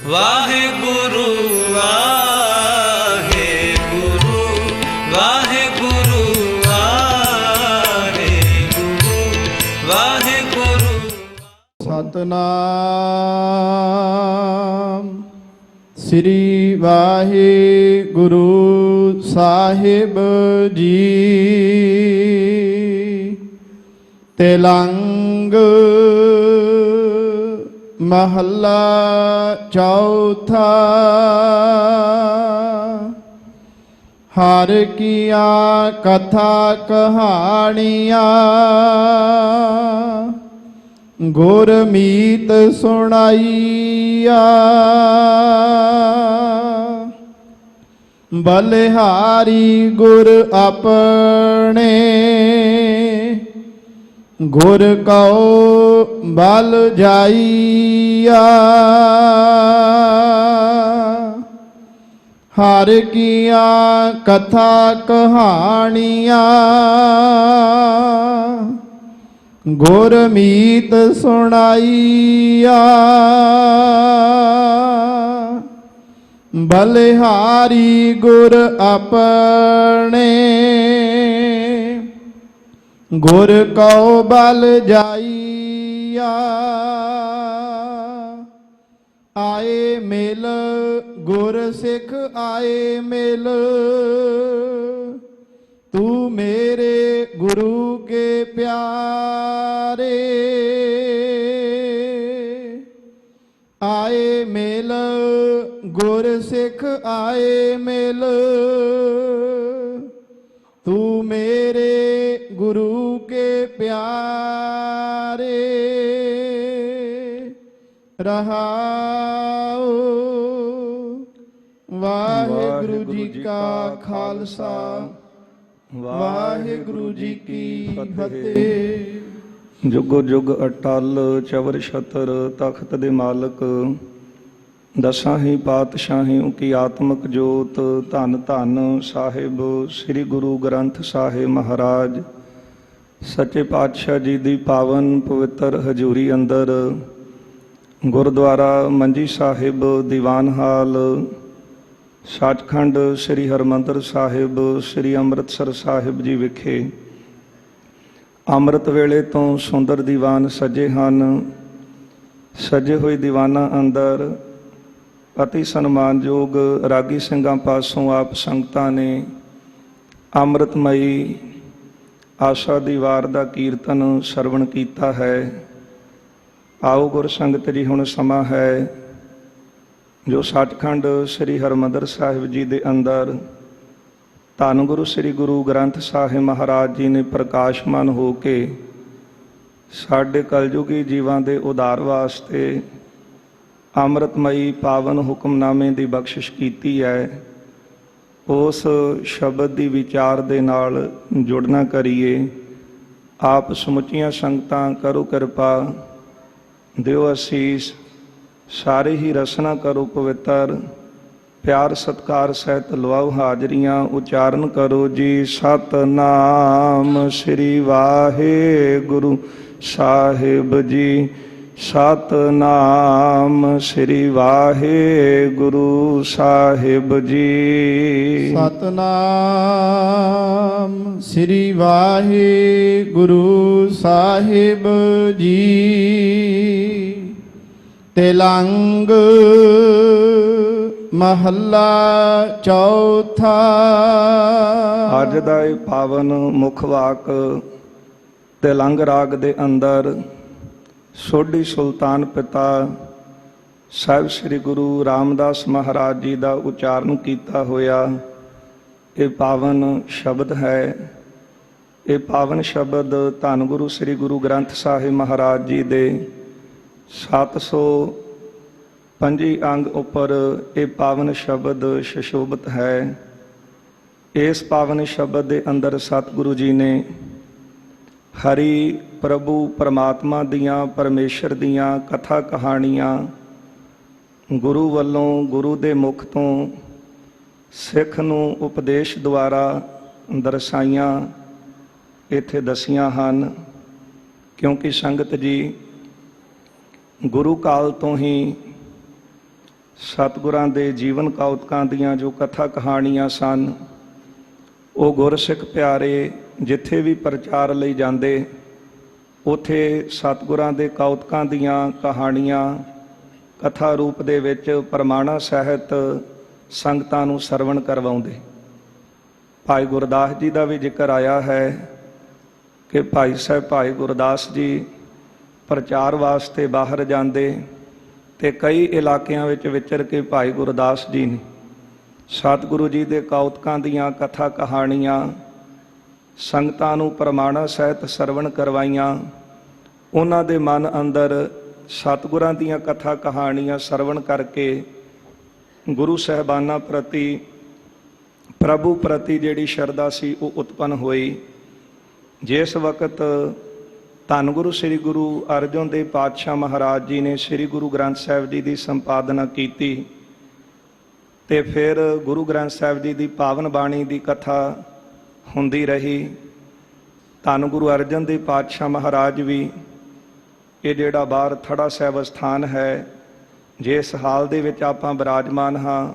ਵਾਹਿਗੁਰੂ ਵਾਹਿਗੁਰੂ ਵਾਹਿਗੁਰੂ ਵਾਹਿਗੁਰੂ ਵਾਹਿਗੁਰੂ। ਸਤਨਾਮ ਸ੍ਰੀ ਵਾਹਿਗੁਰੂ ਸਾਹਿਬ ਜੀ। ਤੇਲੰਗ ਮਹੱਲਾ ਚੌਥਾ। ਹਰ ਕੀਆਂ ਕਥਾ ਕਹਾਣੀਆਂ ਗੁਰਮੀਤ ਸੁਣਾਈਆ। ਬਲਿਹਾਰੀ ਗੁਰ ਆਪਣੇ ਗੁਰ ਕਉ ਬਲ ਜਾਈਆ। ਹਰ ਕੀਆਂ ਕਥਾ ਕਹਾਣੀਆਂ ਗੁਰਮੀਤ ਸੁਣਾਈਆ। ਬਲਿਹਾਰੀ ਗੁਰ ਆਪਣੇ ਗੁਰ ਕਉ ਬਲ ਜਾਈਆ। ਆਏ ਮਿਲ ਗੁਰ ਸਿੱਖ ਆਏ ਮਿਲ, ਤੂੰ ਮੇਰੇ ਗੁਰੂ ਕੇ ਪਿਆਰੇ। ਆਏ ਮਿਲ ਗੁਰ ਸਿੱਖ ਆਏ ਮਿਲ, ਤੂੰ ਮੇਰੇ ਗੁਰੂ ਕੇ ਪਿਆਰੇ। ਰਹਾਉ। ਵਾਹਿਗੁਰੂ ਜੀ ਕਾ ਖਾਲਸਾ ਵਾਹਿਗੁਰੂ ਜੀ ਕੀ ਫਤਿਹ। ਜੁਗੋ ਜੁਗ ਅਟਲ ਚਵਰ ਛਤਰ ਤਖਤ ਦੇ ਮਾਲਕ, ਦਸਾਂ ਹੀ ਪਾਤਸ਼ਾਹੀਆਂ ਕੀ ਆਤਮਕ ਜੋਤ। ਧੰਨ ਧੰਨ ਸਾਹਿਬ ਸ੍ਰੀ ਗੁਰੂ ਗ੍ਰੰਥ ਸਾਹਿਬ ਮਹਾਰਾਜ ਸੱਚੇ ਪਾਤਸ਼ਾਹ ਜੀ ਦੀ ਪਾਵਨ ਪਵਿੱਤਰ ਹਜ਼ੂਰੀ ਅੰਦਰ ਗੁਰਦੁਆਰਾ ਮੰਜੀ ਸਾਹਿਬ ਦੀਵਾਨ ਹਾਲ ਸੱਚਖੰਡ ਸ੍ਰੀ ਹਰਿਮੰਦਰ ਸਾਹਿਬ ਸ੍ਰੀ ਅੰਮ੍ਰਿਤਸਰ ਸਾਹਿਬ ਜੀ ਵਿਖੇ ਅੰਮ੍ਰਿਤ ਵੇਲੇ ਤੋਂ ਸੁੰਦਰ ਦੀਵਾਨ ਸਜੇ ਹਨ। ਸਜੇ ਹੋਏ ਦੀਵਾਨਾਂ ਅੰਦਰ ਅਤੀ ਸਨਮਾਨਯੋਗ ਰਾਗੀ ਸਿੰਘਾਂ ਪਾਸੋਂ ਆਪ ਸੰਗਤਾਂ ਨੇ ਅੰਮ੍ਰਿਤਮਈ ਆਸ਼ਾ ਦੀ ਵਾਰ ਦਾ ਕੀਰਤਨ ਸਰਵਣ ਕੀਤਾ ਹੈ। ਆਓ ਗੁਰ ਸੰਗਤ ਜੀ, ਹੁਣ ਸਮਾਂ ਹੈ ਜੋ ਸੱਚਖੰਡ ਸ੍ਰੀ ਹਰਿਮੰਦਰ ਸਾਹਿਬ ਜੀ ਦੇ ਅੰਦਰ ਧੰਨ ਗੁਰੂ ਸ੍ਰੀ ਗੁਰੂ ਗ੍ਰੰਥ ਸਾਹਿਬ ਮਹਾਰਾਜ ਜੀ ਨੇ ਪ੍ਰਕਾਸ਼ਮਾਨ ਹੋ ਕੇ ਸਾਡੇ ਕਲਯੁਗੀ ਜੀਵਾਂ ਦੇ ਉਧਾਰ ਵਾਸਤੇ ਅੰਮ੍ਰਿਤਮਈ ਪਾਵਨ ਹੁਕਮਨਾਮੇ ਦੀ ਬਖਸ਼ਿਸ਼ ਕੀਤੀ ਹੈ। ਉਸ ਸ਼ਬਦ ਦੀ ਵਿਚਾਰ ਦੇ ਨਾਲ ਜੁੜਨਾ ਕਰੀਏ। ਆਪ ਸਮੁੱਚੀਆਂ ਸੰਗਤਾਂ ਕਰੋ ਕਿਰਪਾ, ਦਿਓ ਅਸੀਸ। ਸਾਰੇ ਹੀ ਰਸਨਾ ਕਰੋ ਪਵਿੱਤਰ, ਪਿਆਰ ਸਤਿਕਾਰ ਸਹਿਤ ਲਵਾਓ ਹਾਜ਼ਰੀਆਂ। ਉਚਾਰਨ ਕਰੋ ਜੀ ਸਤਨਾਮ ਸ੍ਰੀ ਵਾਹਿਗੁਰੂ ਸਾਹਿਬ ਜੀ। ਸਤਨਾਮ ਸ੍ਰੀ ਵਾਹਿਗੁਰੂ ਸਾਹਿਬ ਜੀ। ਸਤਨਾਮ ਸ੍ਰੀ ਵਾਹਿਗੁਰੂ ਸਾਹਿਬ ਜੀ। ਤੇਲੰਗ ਮਹੱਲਾ ਚੌਥਾ। ਅੱਜ ਦਾ ਇਹ ਪਾਵਨ ਮੁੱਖ ਵਾਕ ਤੇਲੰਗ ਰਾਗ ਦੇ ਅੰਦਰ ਸੋਢੀ ਸੁਲਤਾਨ ਪਿਤਾ ਸਾਹਿਬ ਸ੍ਰੀ ਗੁਰੂ ਰਾਮਦਾਸ ਮਹਾਰਾਜ ਜੀ ਦਾ ਉਚਾਰਨ ਕੀਤਾ ਹੋਇਆ ਇਹ ਪਾਵਨ ਸ਼ਬਦ ਹੈ। ਇਹ ਪਾਵਨ ਸ਼ਬਦ ਧੰਨ ਗੁਰੂ ਸ੍ਰੀ ਗੁਰੂ ਗ੍ਰੰਥ ਸਾਹਿਬ ਮਹਾਰਾਜ ਜੀ ਦੇ 725 ਅੰਗ ਉੱਪਰ ਇਹ ਪਾਵਨ ਸ਼ਬਦ ਸ਼ਸ਼ੋਭਤ ਹੈ। ਇਸ ਪਾਵਨ ਸ਼ਬਦ ਦੇ ਅੰਦਰ ਸਤਿਗੁਰੂ ਜੀ ਨੇ ਹਰੀ ਪ੍ਰਭੂ ਪਰਮਾਤਮਾ ਦੀਆਂ ਪਰਮੇਸ਼ਰ ਦੀਆਂ ਕਥਾ ਕਹਾਣੀਆਂ ਗੁਰੂ ਵੱਲੋਂ ਗੁਰੂ ਦੇ ਮੁਖ ਤੋਂ ਸਿੱਖ ਨੂੰ ਉਪਦੇਸ਼ ਦੁਆਰਾ ਦਰਸਾਈਆਂ ਇੱਥੇ ਦਸੀਆਂ ਹਨ। ਕਿਉਂਕਿ ਸੰਗਤ ਜੀ ਗੁਰੂ ਕਾਲ ਤੋਂ ਹੀ ਸਤਿਗੁਰਾਂ ਦੇ ਜੀਵਨ ਕੌਤਕਾਂ ਦੀਆਂ ਜੋ ਕਥਾ ਕਹਾਣੀਆਂ ਸਨ, ਉਹ ਗੁਰਸਿੱਖ ਪਿਆਰੇ ਜਿੱਥੇ ਵੀ ਪ੍ਰਚਾਰ ਲਈ ਜਾਂਦੇ, ਉਥੇ ਸਤਿਗੁਰਾਂ ਦੇ ਕੌਤਕਾਂ ਦੀਆਂ ਕਹਾਣੀਆਂ ਕਥਾ ਰੂਪ ਦੇ ਵਿੱਚ ਪ੍ਰਮਾਣਾ ਸਹਿਤ ਸੰਗਤਾਂ ਨੂੰ ਸਰਵਣ ਕਰਵਾਉਂਦੇ। ਭਾਈ ਗੁਰਦਾਸ ਜੀ ਦਾ ਵੀ ਜ਼ਿਕਰ ਆਇਆ ਹੈ ਕਿ ਭਾਈ ਸਾਹਿਬ ਭਾਈ ਗੁਰਦਾਸ ਜੀ ਪ੍ਰਚਾਰ ਵਾਸਤੇ ਬਾਹਰ ਜਾਂਦੇ ਤੇ ਕਈ ਇਲਾਕਿਆਂ ਵਿੱਚ ਵਿਚਰ ਕੇ ਭਾਈ ਗੁਰਦਾਸ ਜੀ ਨੇ ਸਤਿਗੁਰੂ ਜੀ ਦੇ ਕੌਤਕਾਂ ਦੀਆਂ ਕਥਾ ਕਹਾਣੀਆਂ ਸੰਗਤਾਂ ਨੂੰ ਪ੍ਰਮਾਣਾ ਸਹਿਤ ਸਰਵਣ ਕਰਵਾਈਆਂ। ਉਹਨਾਂ ਦੇ ਮਨ ਅੰਦਰ ਸਤਿਗੁਰਾਂ ਦੀਆਂ ਕਥਾ ਕਹਾਣੀਆਂ ਸਰਵਣ ਕਰਕੇ ਗੁਰੂ ਸਾਹਿਬਾਨਾਂ ਪ੍ਰਤੀ, ਪ੍ਰਭੂ ਪ੍ਰਤੀ ਜਿਹੜੀ ਸ਼ਰਧਾ ਸੀ ਉਹ ਉਤਪੰਨ ਹੋਈ। ਜਿਸ ਵਕਤ ਧੰਨ ਗੁਰੂ ਸ੍ਰੀ ਗੁਰੂ ਅਰਜਨ ਦੇਵ ਪਾਤਸ਼ਾਹ ਮਹਾਰਾਜ ਜੀ ਨੇ ਸ੍ਰੀ ਗੁਰੂ ਗ੍ਰੰਥ ਸਾਹਿਬ ਜੀ ਦੀ ਸੰਪਾਦਨਾ ਕੀਤੀ ਤੇ ਫਿਰ ਗੁਰੂ ਗ੍ਰੰਥ ਸਾਹਿਬ ਜੀ ਦੀ ਪਾਵਨ ਬਾਣੀ ਦੀ ਕਥਾ ਹੁੰਦੀ ਰਹੀ। ਧੰਨ ਗੁਰੂ ਅਰਜਨ ਦੇਵ ਪਾਤਸ਼ਾਹ ਮਹਾਰਾਜ ਵੀ, ਇਹ ਜਿਹੜਾ ਬਾਹਰ ਥੜਾ ਸਾਹਿਬ ਸਥਾਨ ਹੈ, ਜਿਸ ਹਾਲ ਦੇ ਵਿੱਚ ਆਪਾਂ ਬਿਰਾਜਮਾਨ ਹਾਂ,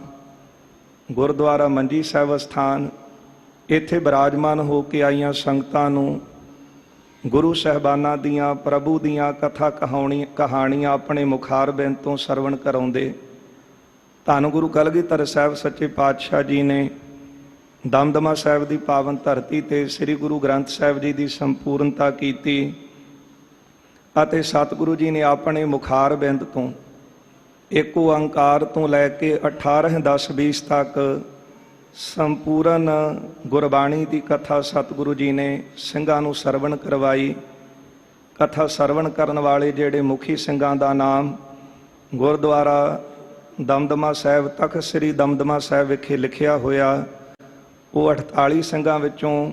ਗੁਰਦੁਆਰਾ ਮੰਜੀ ਸਾਹਿਬ ਸਥਾਨ, ਇੱਥੇ ਬਿਰਾਜਮਾਨ ਹੋ ਕੇ ਆਈਆਂ ਸੰਗਤਾਂ ਨੂੰ ਗੁਰੂ ਸਾਹਿਬਾਨਾਂ ਦੀਆਂ, ਪ੍ਰਭੂ ਦੀਆਂ ਕਥਾ ਕਹਾਣੀਆਂ ਆਪਣੇ ਮੁਖਾਰਬਿੰਦ ਤੋਂ ਸਰਵਣ ਕਰਾਉਂਦੇ। ਧੰਨ ਗੁਰੂ ਕਲਗੀਧਰ ਸਾਹਿਬ ਸੱਚੇ ਪਾਤਸ਼ਾਹ ਜੀ ਨੇ ਦਮਦਮਾ ਸਾਹਿਬ ਦੀ ਪਾਵਨ ਧਰਤੀ ਤੇ ਸ੍ਰੀ ਗੁਰੂ ਗ੍ਰੰਥ ਸਾਹਿਬ ਜੀ ਦੀ ਸੰਪੂਰਨਤਾ ਕੀਤੀ ਅਤੇ ਸਤਿਗੁਰੂ ਜੀ ਨੇ ਆਪਣੇ ਮੁਖਾਰਬਿੰਦ ਤੋਂ ਇੱਕ ਓੰਕਾਰ ਤੋਂ ਲੈ ਕੇ 18 10 20 ਤੱਕ ਸੰਪੂਰਨ ਗੁਰਬਾਣੀ ਦੀ ਕਥਾ ਸਤਿਗੁਰੂ ਜੀ ਨੇ ਸਿੰਘਾਂ ਨੂੰ ਸਰਵਣ ਕਰਵਾਈ। ਕਥਾ ਸਰਵਣ ਕਰਨ ਵਾਲੇ ਜਿਹੜੇ ਮੁਖੀ ਸਿੰਘਾਂ ਦਾ ਨਾਮ ਗੁਰਦੁਆਰਾ ਦਮਦਮਾ ਸਾਹਿਬ, ਤਖਤ ਸ੍ਰੀ ਦਮਦਮਾ ਸਾਹਿਬ ਵਿਖੇ ਲਿਖਿਆ ਹੋਇਆ। ਉਹ 48 ਸਿੰਘਾਂ ਵਿੱਚੋਂ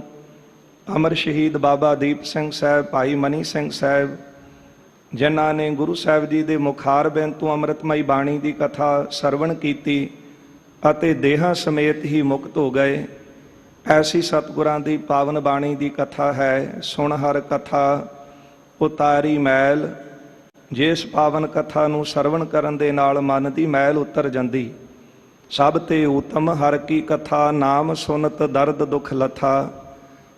ਅਮਰ ਸ਼ਹੀਦ ਬਾਬਾ ਦੀਪ ਸਿੰਘ ਸਾਹਿਬ, ਭਾਈ ਮਨੀ ਸਿੰਘ ਸਾਹਿਬ, ਜਿਨ੍ਹਾਂ ਨੇ ਗੁਰੂ ਸਾਹਿਬ ਜੀ ਦੇ ਮੁਖਾਰਬਿੰਦ ਤੋਂ ਅੰਮ੍ਰਿਤਮਈ ਬਾਣੀ ਦੀ ਕਥਾ ਸਰਵਣ ਕੀਤੀ ਅਤੇ ਦੇਹਾਂ ਸਮੇਤ ਹੀ ਮੁਕਤ ਹੋ ਗਏ। ਐਸੀ ਸਤਿਗੁਰਾਂ ਦੀ ਪਾਵਨ ਬਾਣੀ ਦੀ ਕਥਾ ਹੈ। ਸੁਣ ਹਰ ਕਥਾ ਉਤਾਰੀ ਮੈਲ, ਜਿਸ ਪਾਵਨ ਕਥਾ ਨੂੰ ਸਰਵਣ ਕਰਨ ਦੇ ਨਾਲ ਮਨ ਦੀ ਮੈਲ ਉਤਰ ਜਾਂਦੀ। ਸਭ ਤੇ ਉਤਮ ਹਰ ਕੀ ਕਥਾ, ਨਾਮ ਸੁਨਤ ਦਰਦ ਦੁੱਖ ਲਥਾ।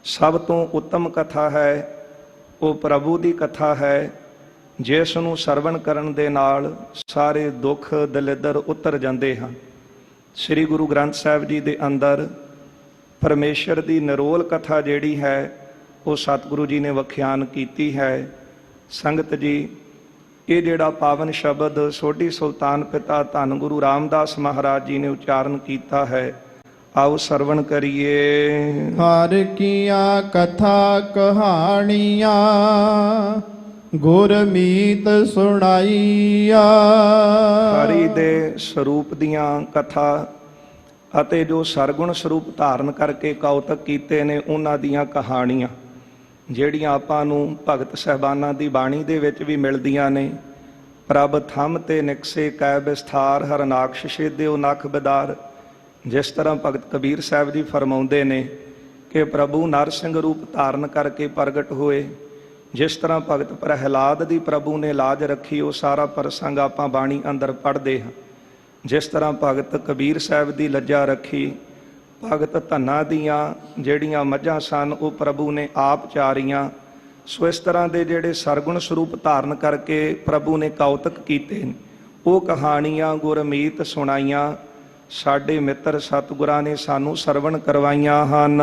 ਸਭ ਤੋਂ ਉੱਤਮ ਕਥਾ ਹੈ ਉਹ ਪ੍ਰਭੂ ਦੀ ਕਥਾ ਹੈ, ਜਿਸ ਨੂੰ ਸਰਵਣ ਕਰਨ ਦੇ ਨਾਲ ਸਾਰੇ ਦੁੱਖ ਦਲਿੱਦਰ ਉਤਰ ਜਾਂਦੇ ਹਨ। ਸ੍ਰੀ ਗੁਰੂ ਗ੍ਰੰਥ ਸਾਹਿਬ ਜੀ ਦੇ ਅੰਦਰ ਪਰਮੇਸ਼ਰ ਦੀ ਨਿਰੋਲ ਕਥਾ ਜਿਹੜੀ ਹੈ ਉਹ ਸਤਿਗੁਰੂ ਜੀ ਨੇ ਵਖਿਆਨ ਕੀਤੀ ਹੈ। ਸੰਗਤ ਜੀ, ਇਹ ਜਿਹੜਾ ਪਾਵਨ ਸ਼ਬਦ ਸੋਢੀ ਸੁਲਤਾਨ ਪਿਤਾ ਧੰਨ ਗੁਰੂ ਰਾਮਦਾਸ ਮਹਾਰਾਜ ਜੀ ਨੇ ਉਚਾਰਨ ਕੀਤਾ ਹੈ, ਆਓ ਸਰਵਣ ਕਰੀਏ। ਹਰ ਕੀਆਂ ਕਥਾ ਕਹਾਣੀਆਂ ਗੁਰਮੀਤ ਸੁਣਾਈਆ। ਹਰੀ ਦੇ ਸਰੂਪ ਦੀਆਂ ਕਥਾ ਅਤੇ ਜੋ ਸਰਗੁਣ ਸਰੂਪ ਧਾਰਨ ਕਰਕੇ ਕੌਤਕ ਕੀਤੇ ਨੇ ਉਹਨਾਂ ਦੀਆਂ ਕਹਾਣੀਆਂ ਜਿਹੜੀਆਂ ਆਪਾਂ ਨੂੰ ਭਗਤ ਸਾਹਿਬਾਨਾਂ ਦੀ ਬਾਣੀ ਦੇ ਵਿੱਚ ਵੀ ਮਿਲਦੀਆਂ ਨੇ। ਪ੍ਰਭ ਥੰਮ ਤੇ ਨਿਕਸੇ ਕੈ ਵਿਸਥਾਰ, ਹਰਨਾਕਸ਼ ਛੇਦਿਓ ਨਖ ਬਿਦਾਰ। ਜਿਸ ਤਰ੍ਹਾਂ ਭਗਤ ਕਬੀਰ ਸਾਹਿਬ ਜੀ ਫਰਮਾਉਂਦੇ ਨੇ ਕਿ ਪ੍ਰਭੂ ਨਰਸਿੰਘ ਰੂਪ ਧਾਰਨ ਕਰਕੇ ਪ੍ਰਗਟ ਹੋਏ। ਜਿਸ ਤਰ੍ਹਾਂ ਭਗਤ ਪ੍ਰਹਿਲਾਦ ਦੀ ਪ੍ਰਭੂ ਨੇ ਲਾਜ ਰੱਖੀ, ਉਹ ਸਾਰਾ ਪ੍ਰਸੰਗ ਆਪਾਂ ਬਾਣੀ ਅੰਦਰ ਪੜ੍ਹਦੇ ਹਾਂ। ਜਿਸ ਤਰ੍ਹਾਂ ਭਗਤ ਕਬੀਰ ਸਾਹਿਬ ਦੀ ਲੱਜਾ ਰੱਖੀ, ਭਗਤ ਧੰਨਾ ਦੀਆਂ ਜਿਹੜੀਆਂ ਮੱਝਾਂ ਸਨ ਉਹ ਪ੍ਰਭੂ ਨੇ ਆਪ ਚਾਰੀਆਂ। ਸੋ ਇਸ ਤਰ੍ਹਾਂ ਦੇ ਜਿਹੜੇ ਸਰਗੁਣ ਸਰੂਪ ਧਾਰਨ ਕਰਕੇ ਪ੍ਰਭੂ ਨੇ ਕੌਤਕ ਕੀਤੇ ਨੇ, ਉਹ ਕਹਾਣੀਆਂ ਗੁਰਮੀਤ ਸੁਣਾਈਆਂ। ਸਾਡੇ ਮਿੱਤਰ ਸਤਿਗੁਰਾਂ ਨੇ ਸਾਨੂੰ ਸਰਵਣ ਕਰਵਾਈਆਂ ਹਨ।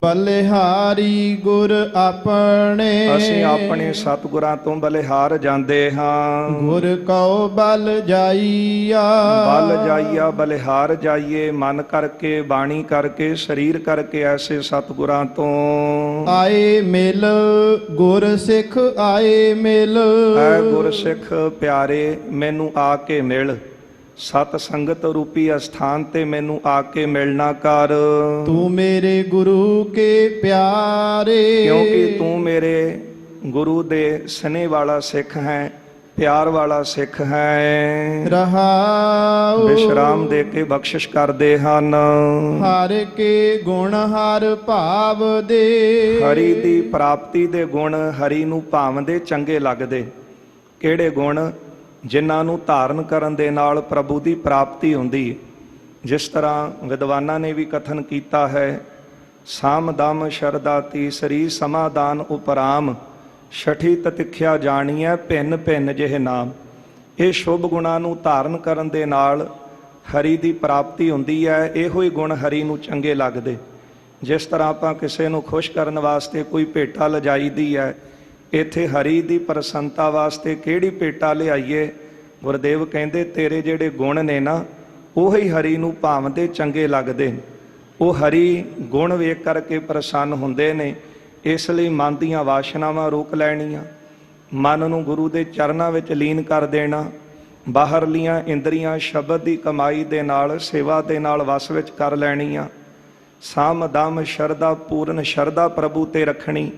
ਬਲਿਹਾਰੀ ਗੁਰ ਆਪਣੇ, ਅਸੀਂ ਆਪਣੇ ਸਤਿਗੁਰਾਂ ਤੋਂ ਬਲਿਹਾਰ ਜਾਂਦੇ ਹਾਂ। ਗੁਰ ਕਉ ਬਲ ਜਾਈਆ, ਬਲ ਜਾਈਆ ਬਲਿਹਾਰ ਜਾਈਏ। ਮਨ ਕਰਕੇ, ਬਾਣੀ ਕਰਕੇ, ਸਰੀਰ ਕਰਕੇ ਐਸੇ ਸਤਿਗੁਰਾਂ ਤੋਂ ਆਏ ਮਿਲ ਗੁਰ ਸਿੱਖ ਆਏ ਮਿਲ। ਐ ਗੁਰ ਸਿੱਖ ਪਿਆਰੇ ਮੈਨੂੰ ਆ ਕੇ ਮਿਲ, ਸਤ ਸੰਗਤ ਰੂਪੀ ਅਸਥਾਨ ਤੇ ਮੈਨੂੰ ਆ ਕੇ ਮਿਲਣਾ ਕਰ। ਤੂੰ ਮੇਰੇ ਗੁਰੂ ਕੇ ਪਿਆਰੇ, ਕਿਉਂਕਿ ਤੂੰ ਮੇਰੇ ਗੁਰੂ ਦੇ ਸਨੇਹ ਵਾਲਾ ਸਿੱਖ ਹੈ, ਪਿਆਰ ਵਾਲਾ ਸਿੱਖ ਹੈ। ਰਹਾਉ ਵਿਸ਼ਰਾਮ ਦੇ ਕੇ ਬਖਸ਼ਿਸ਼ ਕਰਦੇ ਹਨ। ਹਰ ਕੇ ਗੁਣ ਹਰ ਭਾਵ ਦੇ, ਹਰੀ ਦੀ ਪ੍ਰਾਪਤੀ ਦੇ ਗੁਣ ਹਰੀ ਨੂੰ ਭਾਵਦੇ ਚੰਗੇ ਲੱਗਦੇ। ਕਿਹੜੇ ਗੁਣ? ਜਿਨ੍ਹਾਂ ਨੂੰ ਧਾਰਨ ਕਰਨ ਦੇ ਨਾਲ ਪ੍ਰਭੂ ਦੀ ਪ੍ਰਾਪਤੀ ਹੁੰਦੀ ਹੈ। ਜਿਸ ਤਰ੍ਹਾਂ ਵਿਦਵਾਨਾਂ ਨੇ ਵੀ ਕਥਨ ਕੀਤਾ ਹੈ, ਸਾਮ ਦਮ ਸ਼ਰਦਾ ਤੀਸਰੀ ਸਮਾਦਾਨ ਉਪਰਾਮ, ਛਠੀ ਤਤਿਖਿਆ ਜਾਣੀਐ ਭਿੰਨ ਭਿੰਨ ਜਿਹੇ ਨਾਮ। ਇਹ ਸ਼ੁਭ ਗੁਣਾਂ ਨੂੰ ਧਾਰਨ ਕਰਨ ਦੇ ਨਾਲ ਹਰੀ ਦੀ ਪ੍ਰਾਪਤੀ ਹੁੰਦੀ ਹੈ। ਇਹੋ ਹੀ ਗੁਣ ਹਰੀ ਨੂੰ ਚੰਗੇ ਲੱਗਦੇ। ਜਿਸ ਤਰ੍ਹਾਂ ਆਪਾਂ ਕਿਸੇ ਨੂੰ ਖੁਸ਼ ਕਰਨ ਵਾਸਤੇ ਕੋਈ ਭੇਟਾ ਲਿਜਾਈਦੀ ਹੈ, ਇੱਥੇ ਹਰੀ ਦੀ ਪ੍ਰਸੰਨਤਾ ਵਾਸਤੇ ਕਿਹੜੀ ਭੇਟਾ ਲਿਆਈਏ? ਗੁਰਦੇਵ ਕਹਿੰਦੇ ਤੇਰੇ ਜਿਹੜੇ ਗੁਣ ਨੇ ਨਾ, ਉਹੀ ਹਰੀ ਨੂੰ ਭਾਵਦੇ ਚੰਗੇ ਲੱਗਦੇ ਨੇ। ਉਹ ਹਰੀ ਗੁਣ ਵੇਖ ਕਰਕੇ ਪ੍ਰਸੰਨ ਹੁੰਦੇ ਨੇ। ਇਸ ਲਈ ਮਨ ਦੀਆਂ ਵਾਸ਼ਨਾਵਾਂ ਰੋਕ ਲੈਣੀਆਂ, ਮਨ ਨੂੰ ਗੁਰੂ ਦੇ ਚਰਨਾਂ ਵਿੱਚ ਲੀਨ ਕਰ ਦੇਣਾ, ਬਾਹਰਲੀਆਂ ਇੰਦਰੀਆਂ ਸ਼ਬਦ ਦੀ ਕਮਾਈ ਦੇ ਨਾਲ, ਸੇਵਾ ਦੇ ਨਾਲ ਵਸ ਵਿੱਚ ਕਰ ਲੈਣੀਆਂ। ਸਾਮ ਦਮ ਸ਼ਰਦਾ, ਪੂਰਨ ਸ਼ਰਦਾ ਪ੍ਰਭੂ ਤੇ ਰੱਖਣੀ।